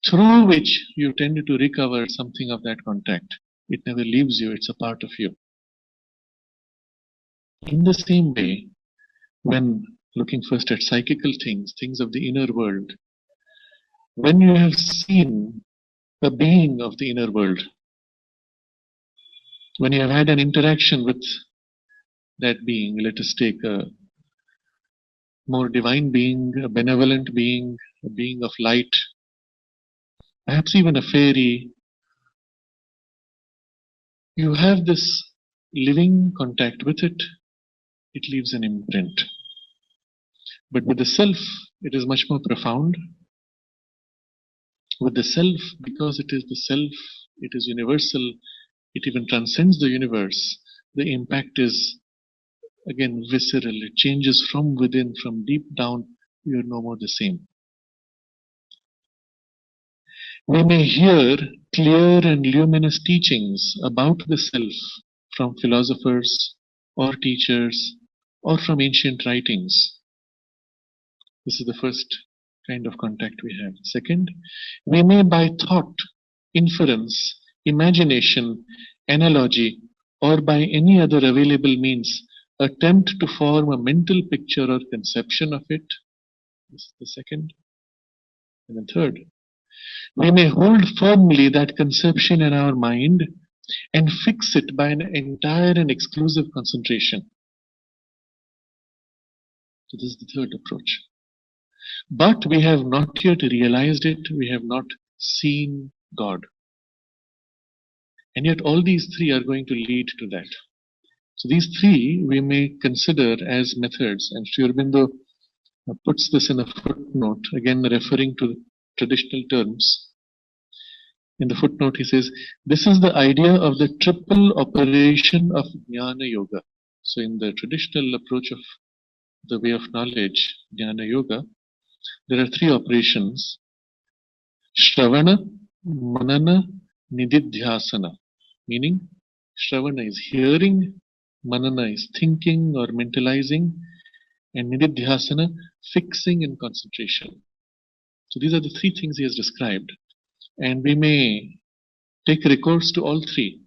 through which you tend to recover something of that contact. It never leaves you, it's a part of you. In the same way, when looking first at psychical things, things of the inner world, when you have seen the being of the inner world, when you have had an interaction with that being, let us take a more divine being, a benevolent being, a being of light, perhaps even a fairy, you have this living contact with it, it leaves an imprint. But with the self, it is much more profound. With the self, because it is the self, it is universal, it even transcends the universe, the impact is again visceral. It changes from within, from deep down. You are no more the same. We may hear clear and luminous teachings about the self from philosophers or teachers or from ancient writings. This is the first kind of contact we have. Second, we may by thought, inference, imagination, analogy, or by any other available means attempt to form a mental picture or conception of it. This is the second. And then third, we may hold firmly that conception in our mind and fix it by an entire and exclusive concentration. So this is the third approach. But we have not yet realized it, we have not seen God. And yet all these three are going to lead to that. So these three we may consider as methods, and Sri Aurobindo puts this in a footnote, again referring to traditional terms. In the footnote he says, this is the idea of the triple operation of Jnana Yoga. So in the traditional approach of the way of knowledge, Jnana Yoga, there are three operations: Shravana, Manana, Nididhyasana. Meaning, Shravana is hearing, Manana is thinking or mentalizing, and Nididhyasana, fixing and concentration. So these are the three things he has described. And we may take recourse to all three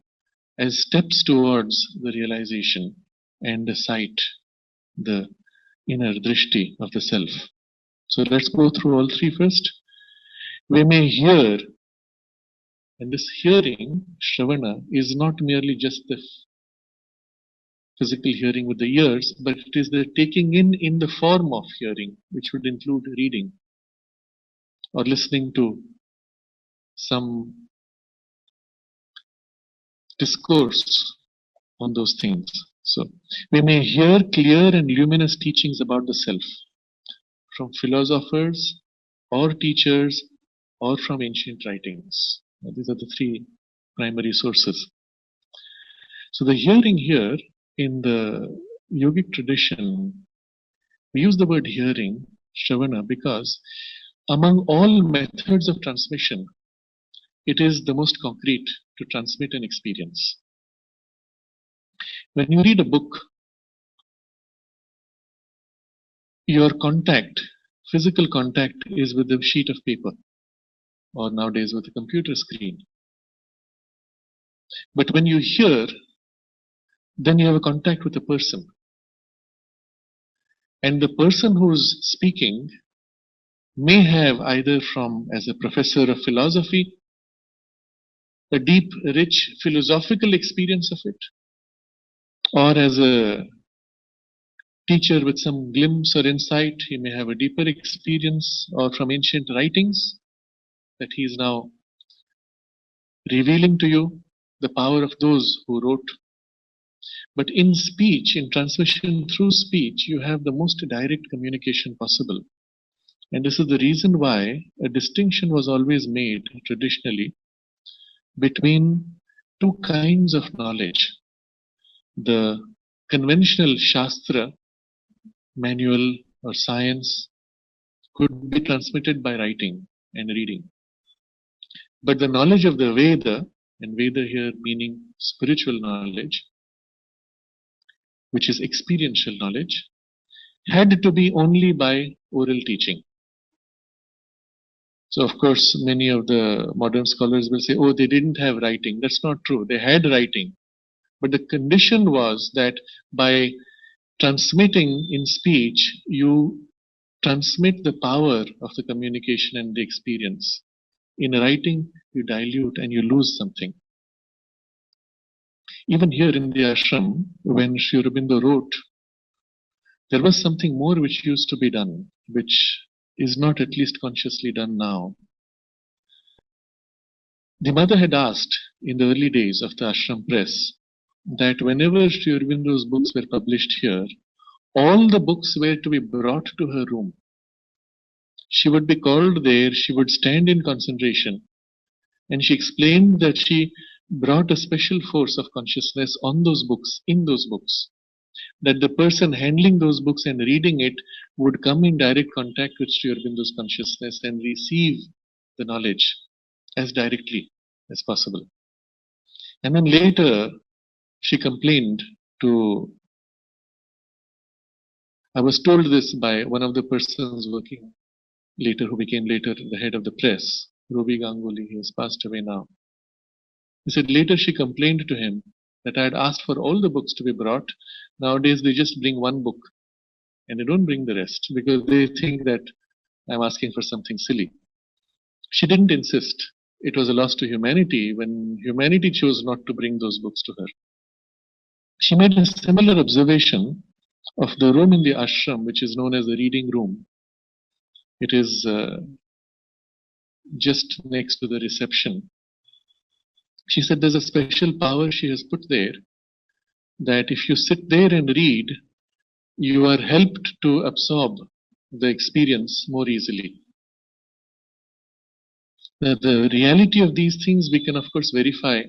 as steps towards the realization and the sight, the inner drishti of the self. So let's go through all three first. We may hear, and this hearing, Shravana, is not merely just the physical hearing with the ears, but it is the taking in the form of hearing, which would include reading or listening to some discourse on those things. So we may hear clear and luminous teachings about the self from philosophers or teachers or from ancient writings. Now, these are the three primary sources. So the hearing here in the yogic tradition, we use the word hearing, Shravana, because among all methods of transmission, it is the most concrete to transmit an experience. When you read a book, your contact, physical contact, is with a sheet of paper, or nowadays with a computer screen. But when you hear, then you have a contact with a person. And the person who's speaking may have either from, as a professor of philosophy, a deep, rich philosophical experience of it, or as a teacher with some glimpse or insight, he may have a deeper experience, or from ancient writings that he is now revealing to you the power of those who wrote. But in speech, in transmission through speech, you have the most direct communication possible. And this is the reason why a distinction was always made traditionally between two kinds of knowledge. The conventional Shastra, manual or science, could be transmitted by writing and reading. But the knowledge of the Veda, and Veda here meaning spiritual knowledge, which is experiential knowledge, had to be only by oral teaching. So of course many of the modern scholars will say, oh, they didn't have writing. That's not true. They had writing. But the condition was that by transmitting in speech, you transmit the power of the communication and the experience. In writing, you dilute and you lose something. Even here in the ashram, when Sri Aurobindo wrote, there was something more which used to be done, which is not at least consciously done now. The mother had asked in the early days of the ashram press that whenever Sri Aurobindo's books were published here, all the books were to be brought to her room. She would be called there, she would stand in concentration, and she explained that she brought a special force of consciousness on those books, in those books, that the person handling those books and reading it would come in direct contact with Sri Aurobindo's consciousness and receive the knowledge as directly as possible. And then later she complained to I was told this by one of the persons working later, who became later the head of the press, Robi Ganguly. He has passed away now. He said later she complained to him that I had asked for all the books to be brought. Nowadays they just bring one book and they don't bring the rest because they think that I'm asking for something silly. She didn't insist. It was a loss to humanity when humanity chose not to bring those books to her. She made a similar observation of the room in the ashram, which is known as the reading room. It is just next to the reception. She said there's a special power she has put there, that if you sit there and read, you are helped to absorb the experience more easily. The reality of these things we can of course verify,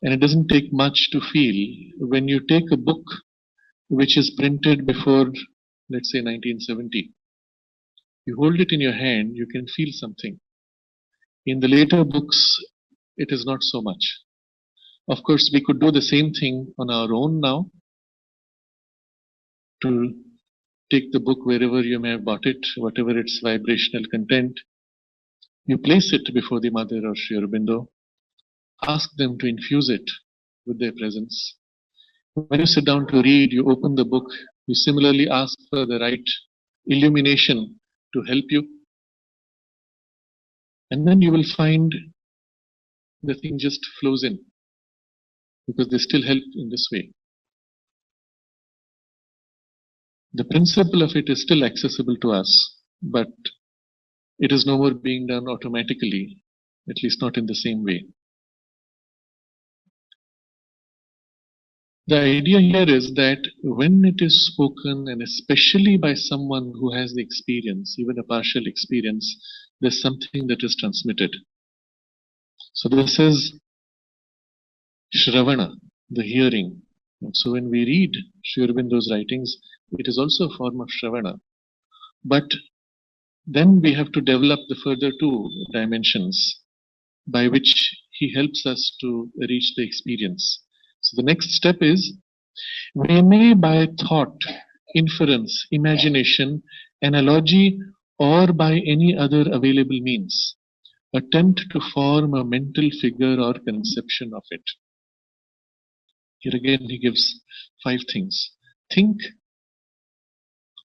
and it doesn't take much to feel. When you take a book which is printed before, let's say, 1970, you hold it in your hand, you can feel something. In the later books, it is not so much. Of course, we could do the same thing on our own now, to take the book wherever you may have bought it, whatever its vibrational content. You place it before the Mother or Sri Aurobindo, ask them to infuse it with their presence. When you sit down to read, you open the book, you similarly ask for the right illumination to help you, and then you will find the thing just flows in, because they still help in this way. The principle of it is still accessible to us, but it is no more being done automatically, at least not in the same way. The idea here is that when it is spoken, and especially by someone who has the experience, even a partial experience, there's something that is transmitted. So this is Shravana, the hearing. And so when we read Sri Aurobindo's writings, it is also a form of Shravana. But then we have to develop the further two dimensions by which he helps us to reach the experience. So the next step is, we may by thought, inference, imagination, analogy, or by any other available means, attempt to form a mental figure or conception of it. Here again he gives 5 things. Think,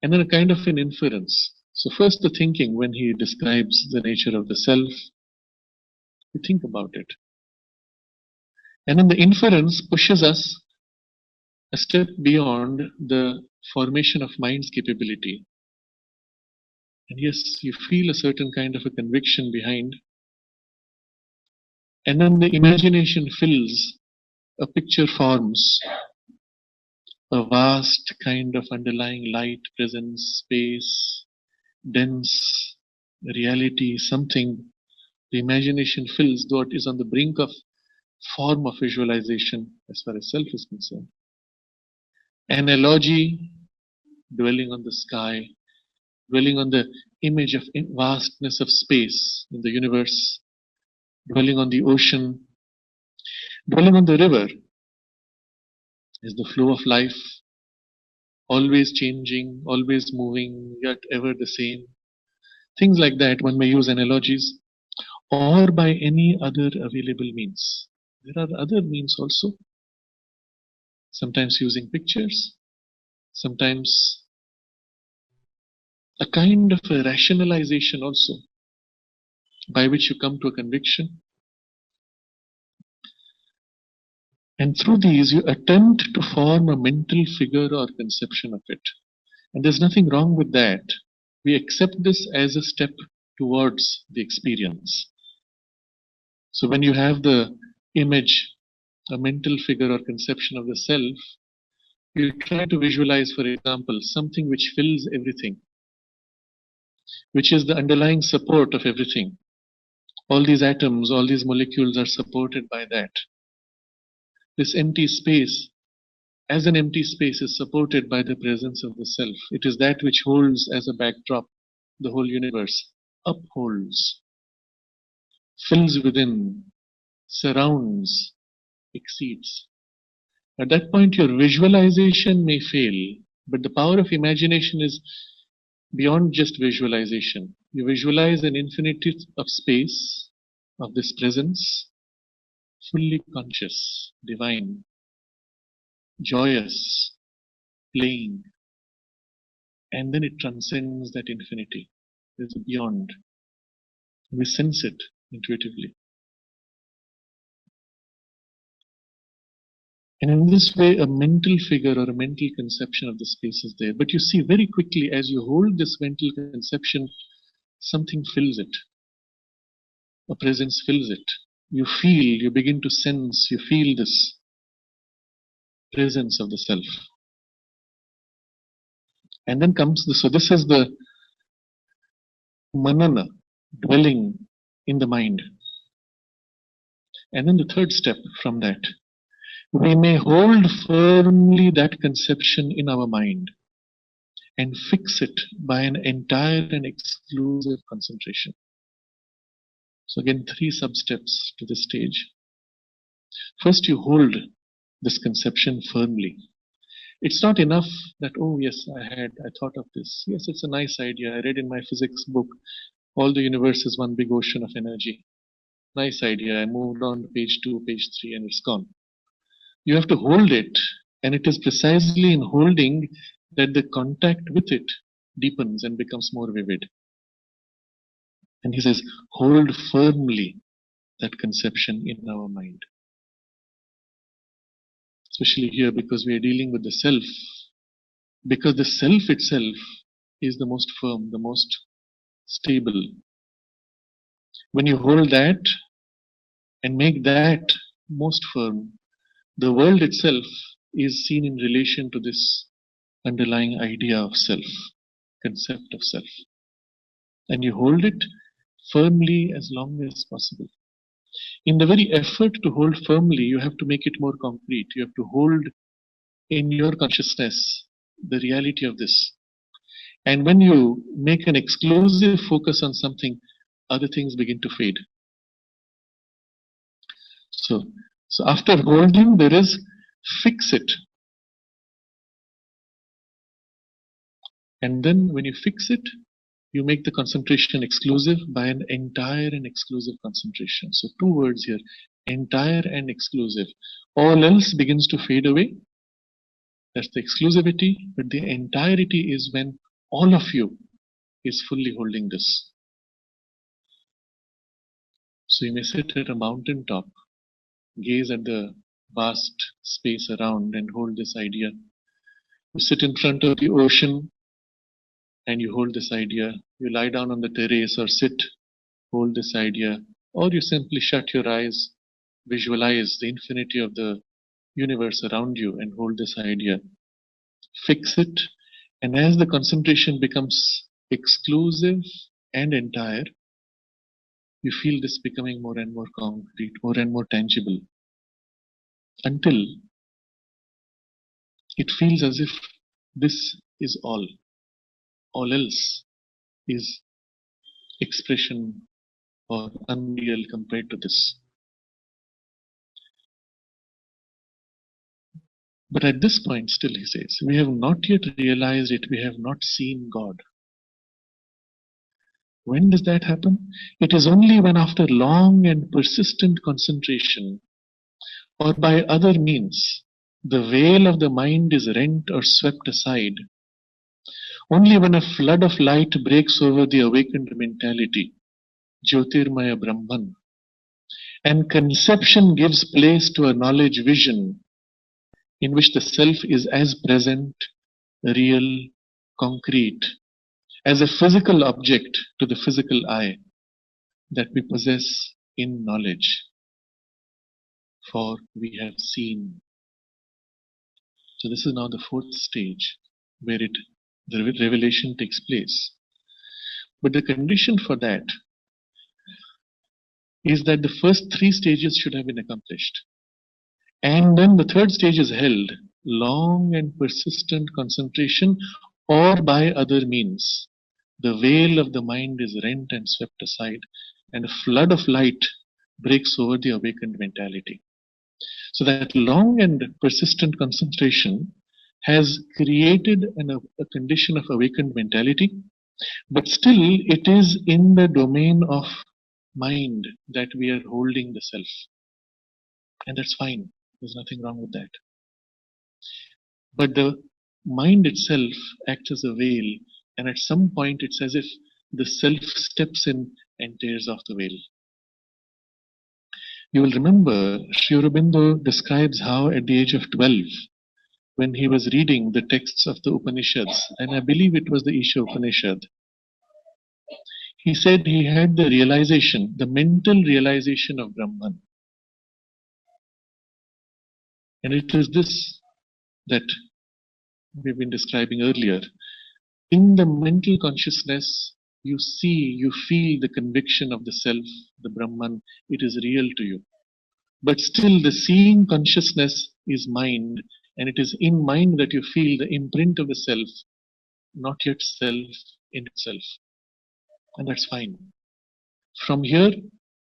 and then a kind of an inference. So first the thinking, when he describes the nature of the self, we think about it. And then the inference pushes us a step beyond the formation of mind's capability. And yes, you feel a certain kind of a conviction behind. And then the imagination fills, a picture forms, a vast kind of underlying light, presence, space, dense reality, something the imagination fills, though it is on the brink of form of visualization as far as self is concerned. Analogy, dwelling on the sky, dwelling on the image of vastness of space in the universe, dwelling on the ocean, dwelling on the river, is the flow of life, always changing, always moving, yet ever the same. Things like that, one may use analogies, or by any other available means. There are other means also, sometimes using pictures, sometimes a kind of a rationalization also, by which you come to a conviction. And through these you attempt to form a mental figure or conception of it. And there's nothing wrong with that. We accept this as a step towards the experience. So when you have the image, a mental figure or conception of the self, you try to visualize, for example, something which fills everything, which is the underlying support of everything. All these atoms, all these molecules are supported by that. This empty space, as an empty space, is supported by the presence of the self. It is that which holds as a backdrop the whole universe, upholds, fills within, surrounds, exceeds. At that point, your visualization may fail, But the power of imagination is beyond just visualization. You visualize an infinity of space, of this presence, fully conscious, divine, joyous, playing, and then it transcends that infinity. There's a beyond. We sense it intuitively. And in this way, a mental figure or a mental conception of the space is there. But you see very quickly, as you hold this mental conception, something fills it. A presence fills it. You feel, you begin to sense, you feel this presence of the self. And then comes the, so this is the manana, dwelling in the mind. And then the third step from that, we may hold firmly that conception in our mind and fix it by an entire and exclusive concentration. So again, 3 sub-steps to this stage. First, you hold this conception firmly. It's not enough that, oh yes, I thought of this. Yes, it's a nice idea. I read in my physics book, all the universe is one big ocean of energy. Nice idea. I moved on to page 2, page 3, and it's gone. You have to hold it, and it is precisely in holding that the contact with it deepens and becomes more vivid. And he says, hold firmly that conception in our mind. Especially here, because we are dealing with the self. Because the self itself is the most firm, the most stable. When you hold that and make that most firm, the world itself is seen in relation to this underlying idea of self, concept of self. And you hold it firmly as long as possible. In the very effort to hold firmly, you have to make it more concrete. You have to hold in your consciousness the reality of this. And when you make an exclusive focus on something, other things begin to fade. So after holding, there is fix it. And then when you fix it, you make the concentration exclusive by an entire and exclusive concentration. So 2 words here, entire and exclusive. All else begins to fade away. That's the exclusivity, but the entirety is when all of you is fully holding this. So you may sit at a mountain top, gaze at the vast space around and hold this idea. You sit in front of the ocean and you hold this idea. You lie down on the terrace or sit, hold this idea, or you simply shut your eyes, visualize the infinity of the universe around you and hold this idea. Fix it, and as the concentration becomes exclusive and entire, you feel this becoming more and more concrete, more and more tangible, until it feels as if this is all. All else is expression or unreal compared to this. But at this point, still he says, we have not yet realized it, we have not seen God. When does that happen? It is only when after long and persistent concentration, or by other means, the veil of the mind is rent or swept aside. Only when a flood of light breaks over the awakened mentality, Jyotirmaya Brahman, and conception gives place to a knowledge vision in which the self is as present, real, concrete, as a physical object to the physical eye that we possess in knowledge. For we have seen. So this is now the 4th stage where the revelation takes place. But the condition for that is that the first 3 stages should have been accomplished. And then the 3rd stage is held, long and persistent concentration, or by other means. The veil of the mind is rent and swept aside, and a flood of light breaks over the awakened mentality. So that long and persistent concentration has created a condition of awakened mentality, but still it is in the domain of mind that we are holding the self. And that's fine. There's nothing wrong with that. But the mind itself acts as a veil, and at some point it's as if the self steps in and tears off the veil. You will remember Sri Aurobindo describes how at the age of 12, when he was reading the texts of the Upanishads, and I believe it was the Isha Upanishad, he said he had the realization, the mental realization of Brahman. And it is this that we've been describing earlier. In the mental consciousness, you see, you feel the conviction of the self, the Brahman, it is real to you. But still, the seeing consciousness is mind, and it is in mind that you feel the imprint of the self, not yet self in itself. And that's fine. From here,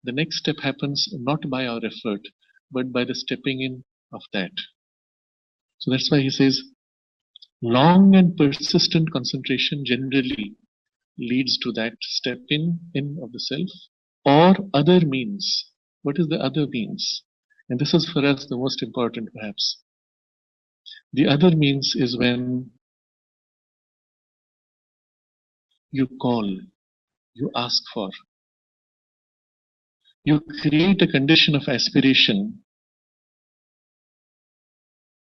the next step happens not by our effort, but by the stepping in of that. So that's why he says, long and persistent concentration generally leads to that step in of the self or other means. What is the other means? And this is for us the most important perhaps. The other means is when you call, you ask for, you create a condition of aspiration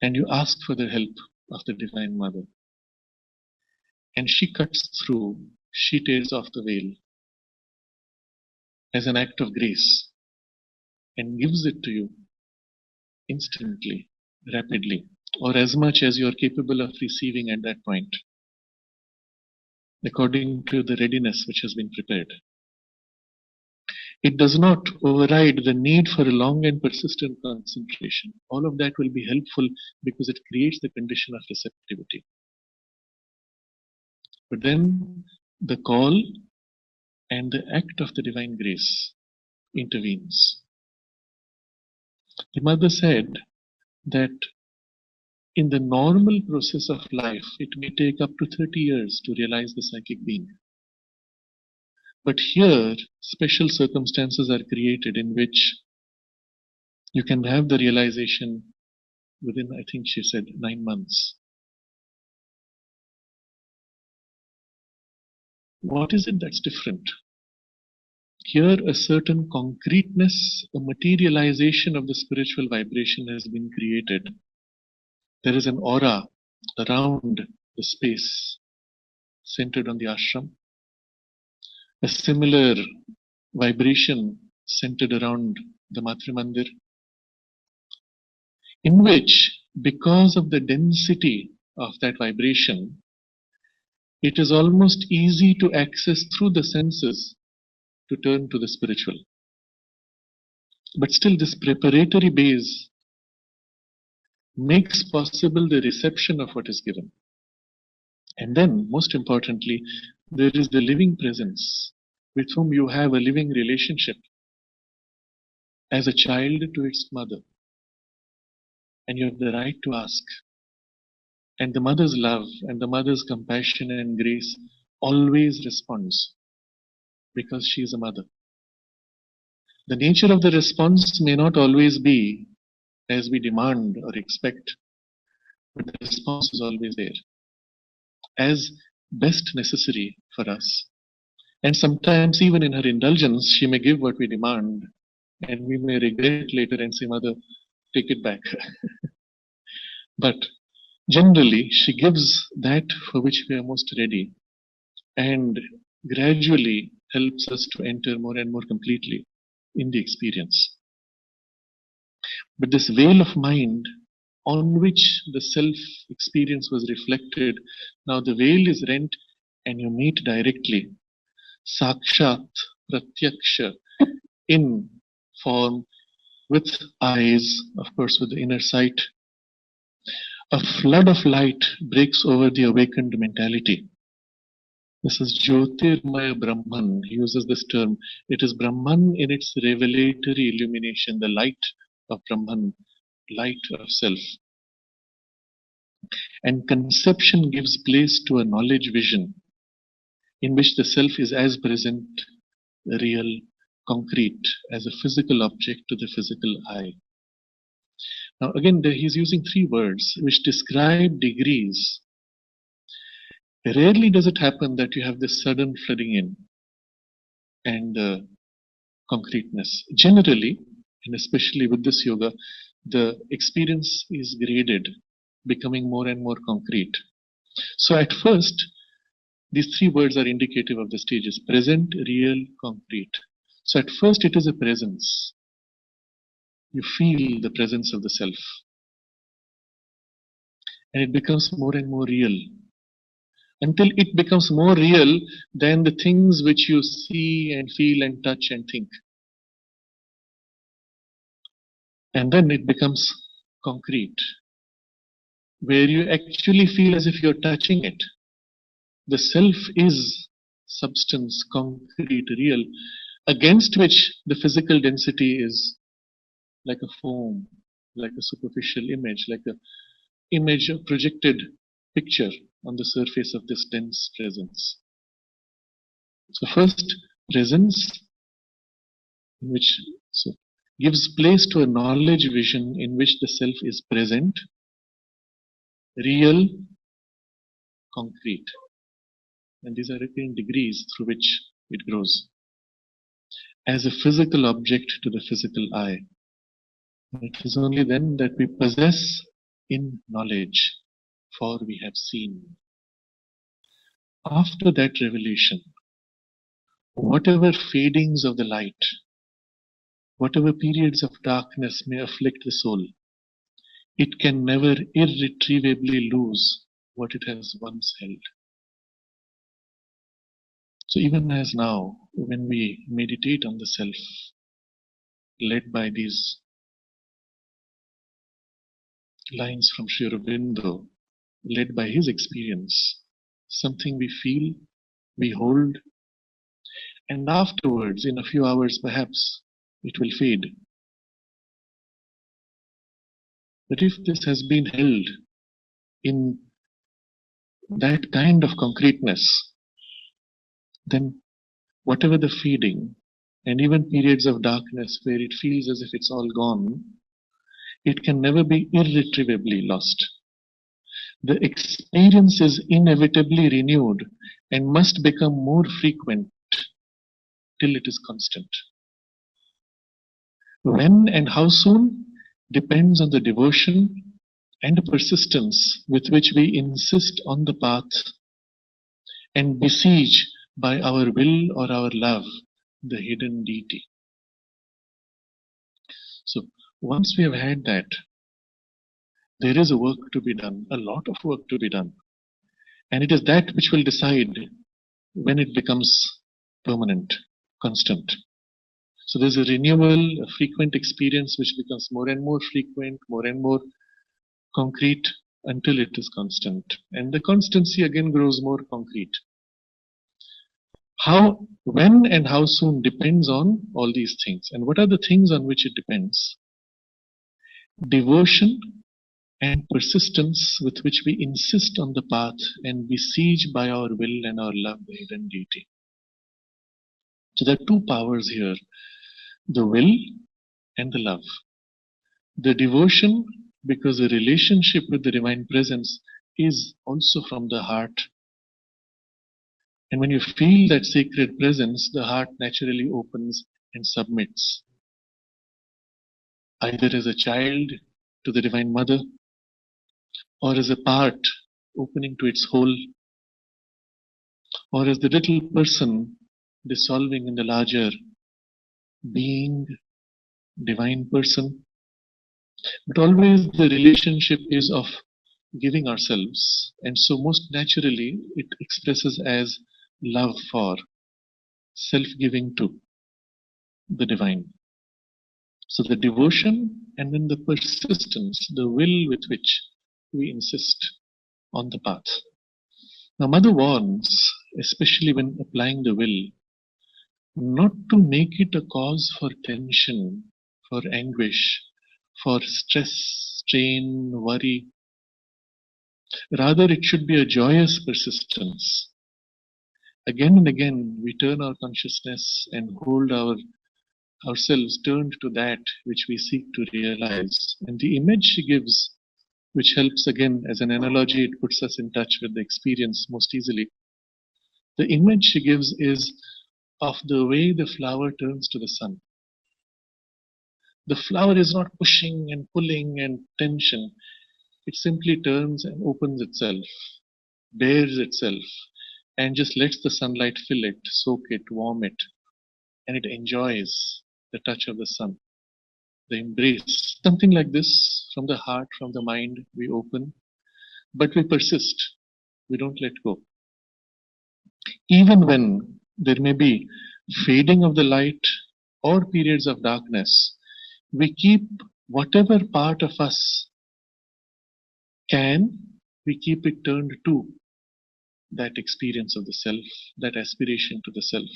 and you ask for the help of the Divine Mother. And she cuts through, she tears off the veil as an act of grace and gives it to you instantly, rapidly, or as much as you are capable of receiving at that point, according to the readiness which has been prepared. It does not override the need for a long and persistent concentration. All of that will be helpful because it creates the condition of receptivity. But then the call and the act of the divine grace intervenes. The mother said that in the normal process of life, it may take up to 30 years to realize the psychic being. But here, special circumstances are created in which you can have the realization within, I think she said, 9 months. What is it that's different? Here, a certain concreteness, a materialization of the spiritual vibration has been created. There is an aura around the space centered on the ashram. A similar vibration centered around the Matri Mandir, in which, because of the density of that vibration, it is almost easy to access through the senses to turn to the spiritual. But still, this preparatory base makes possible the reception of what is given. And then, most importantly, there is the living presence with whom you have a living relationship as a child to its mother. And you have the right to ask. And the mother's love and the mother's compassion and grace always responds because she is a mother. The nature of the response may not always be as we demand or expect, but the response is always there as best necessary for us. And sometimes, even in her indulgence, she may give what we demand, and we may regret later and say, Mother, take it back. But generally, she gives that for which we are most ready, and gradually helps us to enter more and more completely in the experience. But this veil of mind on which the self experience was reflected, now the veil is rent and you meet directly. Sakshat, Pratyaksha, in form, with eyes, of course, with the inner sight. A flood of light breaks over the awakened mentality. This is Jyotirmaya Brahman. He uses this term. It is Brahman in its revelatory illumination, the light of Brahman, light of self. And conception gives place to a knowledge vision in which the self is as present, real, concrete, as a physical object to the physical eye. Now, again, he's using three words which describe degrees. Rarely does it happen that you have this sudden flooding in and concreteness. Generally, and especially with this yoga, the experience is graded, becoming more and more concrete. So at first, these three words are indicative of the stages: present, real, concrete. So at first it is a presence. You feel the presence of the self. And it becomes more and more real. Until it becomes more real than the things which you see and feel and touch and think. And then it becomes concrete, where you actually feel as if you're touching it. The self is substance, concrete, real, against which the physical density is like a foam, like a superficial image, like a image, a projected picture on the surface of this dense presence. So first, presence, which gives place to a knowledge vision in which the self is present, real, concrete. And these are in degrees through which it grows. As a physical object to the physical eye. It is only then that we possess in knowledge, for we have seen. After that revelation, whatever fadings of the light, whatever periods of darkness may afflict the soul, it can never irretrievably lose what it has once held. So even as now, when we meditate on the self, led by these lines from Sri Aurobindo, led by his experience, something we feel, we hold, and afterwards, in a few hours perhaps, it will fade. But if this has been held in that kind of concreteness, then whatever the fading, and even periods of darkness where it feels as if it's all gone, it can never be irretrievably lost. The experience is inevitably renewed and must become more frequent till it is constant. When and how soon depends on the devotion and persistence with which we insist on the path and besiege by our will or our love the hidden deity. So once we have had that, there is a work to be done, a lot of work to be done. And it is that which will decide when it becomes permanent, constant. So there's a renewal, a frequent experience which becomes more and more frequent, more and more concrete until it is constant. And the constancy again grows more concrete. How, when and how soon depends on all these things. And what are the things on which it depends? Devotion and persistence with which we insist on the path and besiege by our will and our love the hidden deity. So there are two powers here, the will and the love. The devotion, because the relationship with the divine presence is also from the heart. And when you feel that sacred presence, the heart naturally opens and submits. Either as a child to the Divine Mother, or as a part opening to its whole, or as the little person dissolving in the larger being, divine person. But always the relationship is of giving ourselves, and so most naturally it expresses as love for, self-giving to the divine. So the devotion and then the persistence, the will with which we insist on the path. Now Mother warns, especially when applying the will, not to make it a cause for tension, for anguish, for stress, strain, worry. Rather, it should be a joyous persistence. Again and again, we turn our consciousness and hold ourselves turned to that which we seek to realize. And the image she gives, which helps again as an analogy, it puts us in touch with the experience most easily. The image she gives is of the way the flower turns to the sun. The flower is not pushing and pulling and tension. It simply turns and opens itself, bares itself, and just lets the sunlight fill it, soak it, warm it, and it enjoys the touch of the sun, the embrace. Something like this from the heart, from the mind, we open, but we persist. We don't let go. Even when there may be fading of the light or periods of darkness, we keep whatever part of us can, we keep it turned to that experience of the self, that aspiration to the self.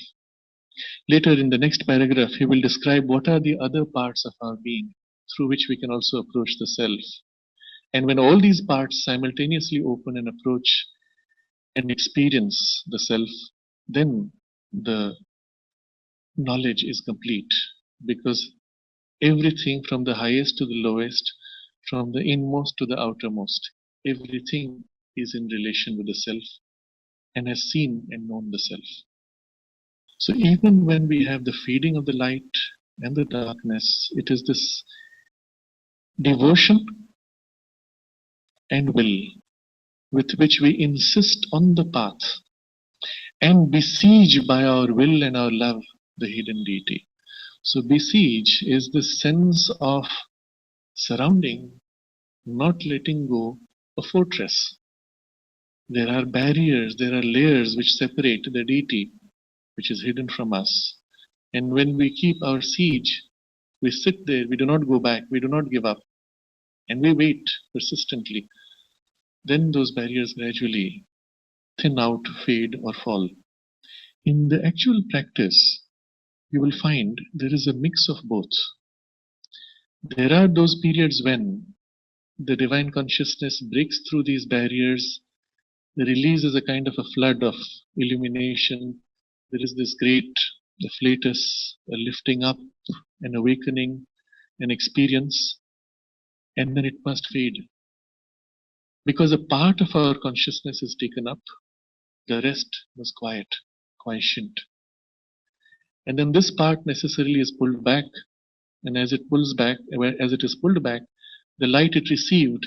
Later in the next paragraph, he will describe what are the other parts of our being through which we can also approach the self. And when all these parts simultaneously open and approach and experience the self, then the knowledge is complete, because everything from the highest to the lowest, from the inmost to the outermost, everything is in relation with the self and has seen and known the self. So even when we have the fading of the light and the darkness, it is this devotion and will with which we insist on the path and besiege by our will and our love the hidden deity. So besiege is the sense of surrounding, not letting go a fortress. There are barriers, there are layers which separate the deity which is hidden from us. And when we keep our siege, we sit there, we do not go back, we do not give up, and we wait persistently. Then those barriers gradually thin out, fade, or fall. In the actual practice, you will find there is a mix of both. There are those periods when the divine consciousness breaks through these barriers, releases a kind of a flood of illumination. There is this great afflatus, a lifting up, an awakening, an experience, and then it must fade. Because a part of our consciousness is taken up, the rest was quiescent. And then this part necessarily is pulled back, and as it is pulled back, the light it received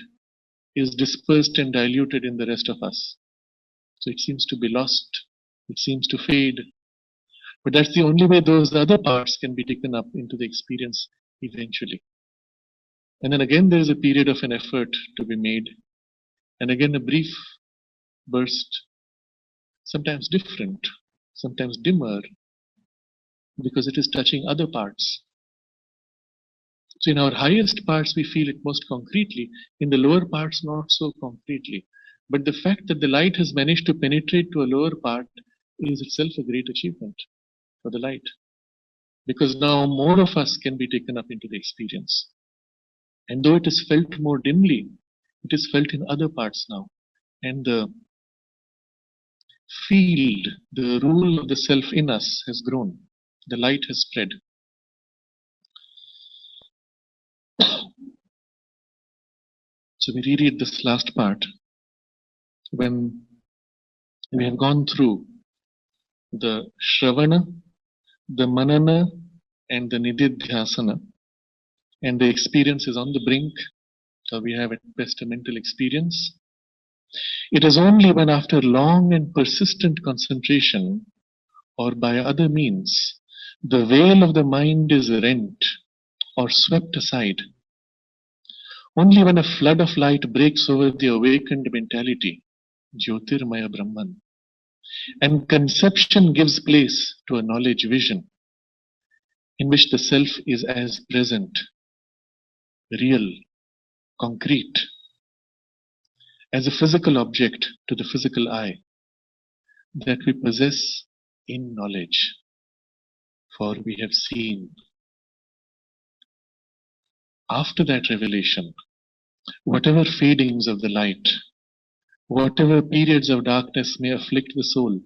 is dispersed and diluted in the rest of us. So it seems to be lost, it seems to fade. But that's the only way those other parts can be taken up into the experience eventually. And then again there is a period of an effort to be made, and again a brief burst, sometimes different, sometimes dimmer, because it is touching other parts. So in our highest parts we feel it most concretely, in the lower parts not so concretely. But the fact that the light has managed to penetrate to a lower part is itself a great achievement for the light. Because now more of us can be taken up into the experience. And though it is felt more dimly, it is felt in other parts now. And the field, the rule of the self in us has grown. The light has spread. So we reread this last part. When we have gone through the Shravana, the Manana, and the Nididhyasana, and the experience is on the brink, so we have at best a mental experience. It is only when after long and persistent concentration, or by other means, the veil of the mind is rent or swept aside, only when a flood of light breaks over the awakened mentality, Jyotirmaya Brahman, and conception gives place to a knowledge vision, in which the self is as present, real, concrete, as a physical object to the physical eye, that we possess in knowledge, for we have seen. After that revelation, whatever fadings of the light, Whatever periods of darkness may afflict the soul,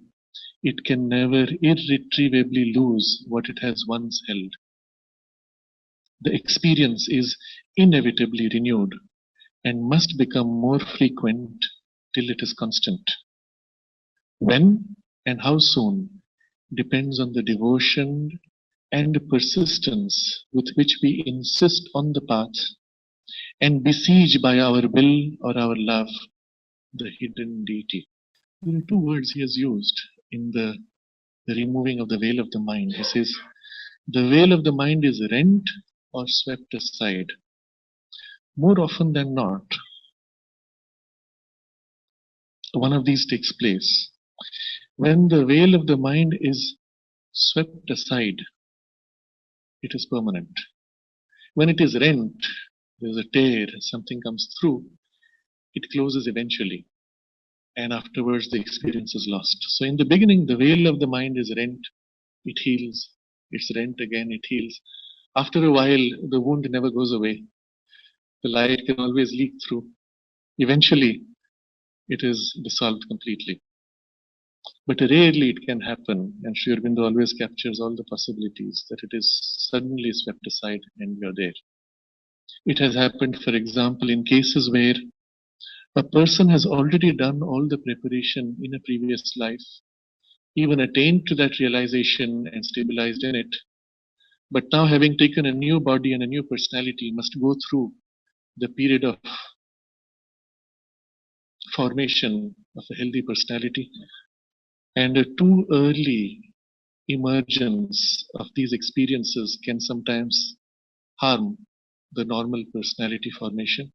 it can never irretrievably lose what it has once held. The experience is inevitably renewed and must become more frequent till it is constant. When and how soon depends on the devotion and persistence with which we insist on the path and besiege by our will or our love the hidden deity. There are two words he has used in the removing of the veil of the mind. He says, the veil of the mind is rent or swept aside. More often than not, one of these takes place. When the veil of the mind is swept aside, it is permanent. When it is rent, there's a tear, something comes through, it closes eventually, and afterwards the experience is lost. So in the beginning, the veil of the mind is rent, it heals, it's rent again, it heals. After a while, the wound never goes away. The light can always leak through. Eventually, it is dissolved completely. But rarely it can happen, and Sri Aurobindo always captures all the possibilities, that it is suddenly swept aside and you're there. It has happened, for example, in cases where a person has already done all the preparation in a previous life, even attained to that realization and stabilized in it, but now having taken a new body and a new personality must go through the period of formation of a healthy personality, and a too early emergence of these experiences can sometimes harm the normal personality formation.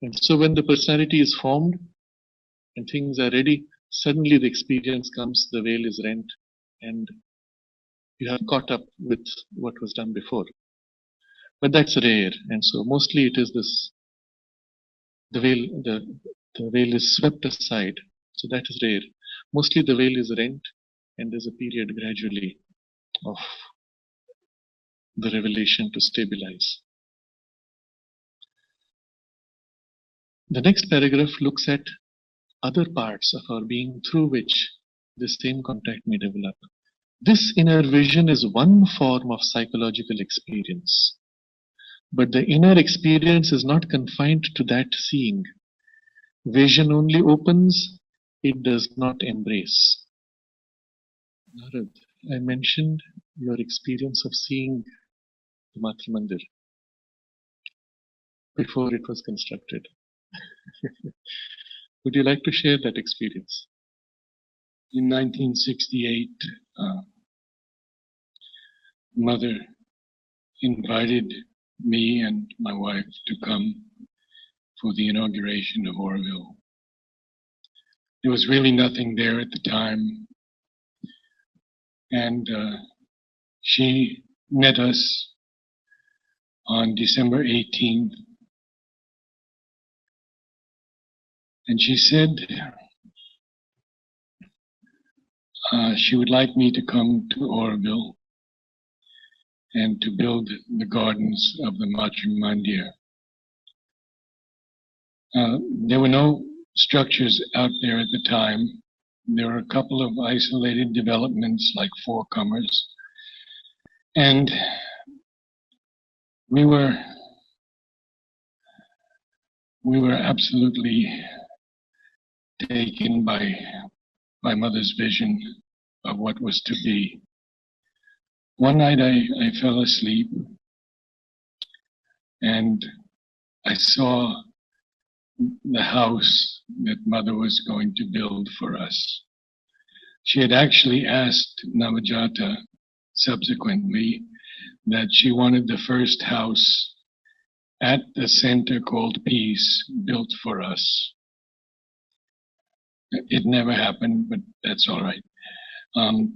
And so when the personality is formed and things are ready, suddenly the experience comes, the veil is rent, and you have caught up with what was done before. But that's rare, and so mostly it is this, the veil is swept aside, so that is rare. Mostly the veil is rent, and there's a period gradually of the revelation to stabilize. The next paragraph looks at other parts of our being through which the same contact may develop. This inner vision is one form of psychological experience, but the inner experience is not confined to that seeing. Vision only opens, it does not embrace. Narad, I mentioned your experience of seeing the Matra Mandir before it was constructed. Would you like to share that experience? In 1968, Mother invited me and my wife to come for the inauguration of Aurobindo. There was really nothing there at the time, and she met us on December 18th, and she said she would like me to come to Aurobindo and to build the gardens of the Matra Mandir. There were no structures out there at the time. There were a couple of isolated developments like Four Comers, and we were absolutely taken by Mother's vision of what was to be. One night I fell asleep and I saw the house that Mother was going to build for us. She had actually asked Navajata subsequently that she wanted the first house at the center called Peace built for us. It never happened, but that's all right.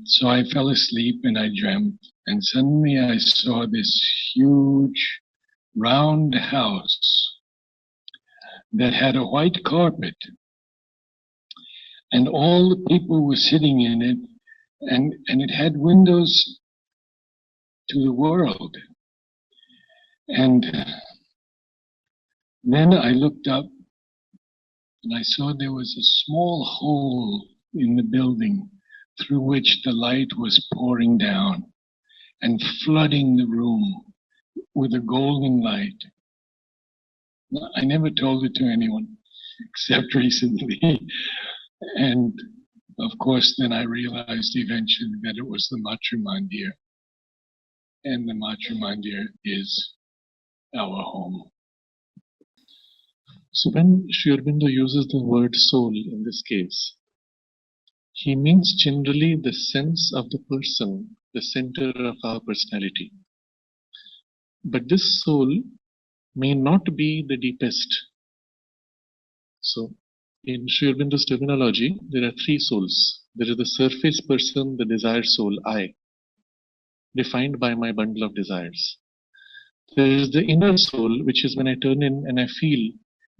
So I fell asleep and I dreamt, and suddenly I saw this huge round house that had a white carpet, and all the people were sitting in it, and it had windows to the world. And then I looked up and I saw there was a small hole in the building through which the light was pouring down and flooding the room with a golden light. I never told it to anyone except recently. And of course, then I realized eventually that it was the Matra Mandir. And the Matra Mandir is our home. So when Sri Aurobindo uses the word soul in this case, he means generally the sense of the person, the center of our personality. But this soul may not be the deepest. So in Sri Aurobindo's terminology, there are three souls. There is the surface person, the desired soul, I, defined by my bundle of desires. There is the inner soul, which is when I turn in and I feel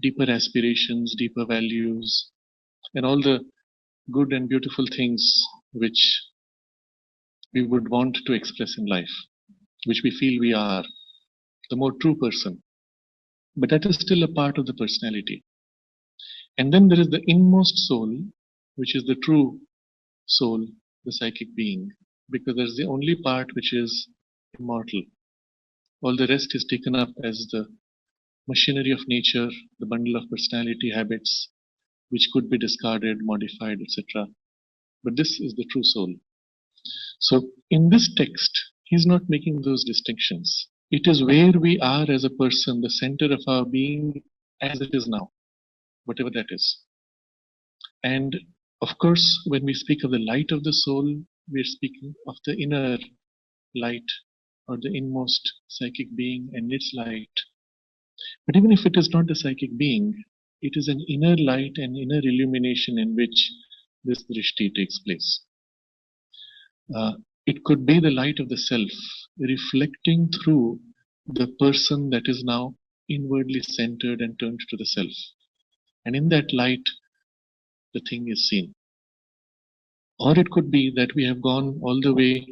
deeper aspirations, deeper values, and all the good and beautiful things which we would want to express in life, which we feel we are, the more true person. But that is still a part of the personality. And then there is the inmost soul, which is the true soul, the psychic being, because that's the only part which is immortal. All the rest is taken up as the machinery of nature, the bundle of personality habits, which could be discarded, modified, etc. But this is the true soul. So in this text, he's not making those distinctions. It is where we are as a person, the center of our being as it is now, whatever that is. And of course, when we speak of the light of the soul, we're speaking of the inner light or the inmost psychic being and its light. But even if it is not the psychic being, it is an inner light and inner illumination in which this drishti takes place. It could be the light of the self reflecting through the person that is now inwardly centered and turned to the self. And in that light, the thing is seen. Or it could be that we have gone all the way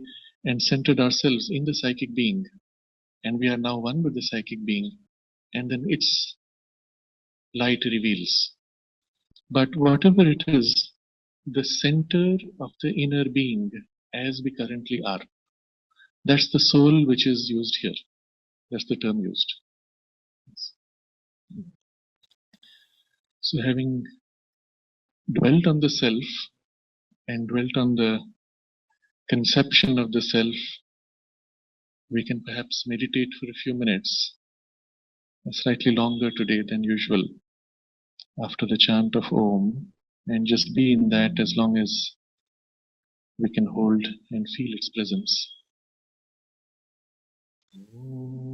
and centered ourselves in the psychic being, and we are now one with the psychic being, and then its light reveals. But whatever it is, the center of the inner being as we currently are, that's the soul which is used here. That's the term used. So having dwelt on the self and dwelt on the conception of the self, we can perhaps meditate for a few minutes, slightly longer today than usual, after the chant of Om, and just be in that as long as we can hold and feel its presence. Om.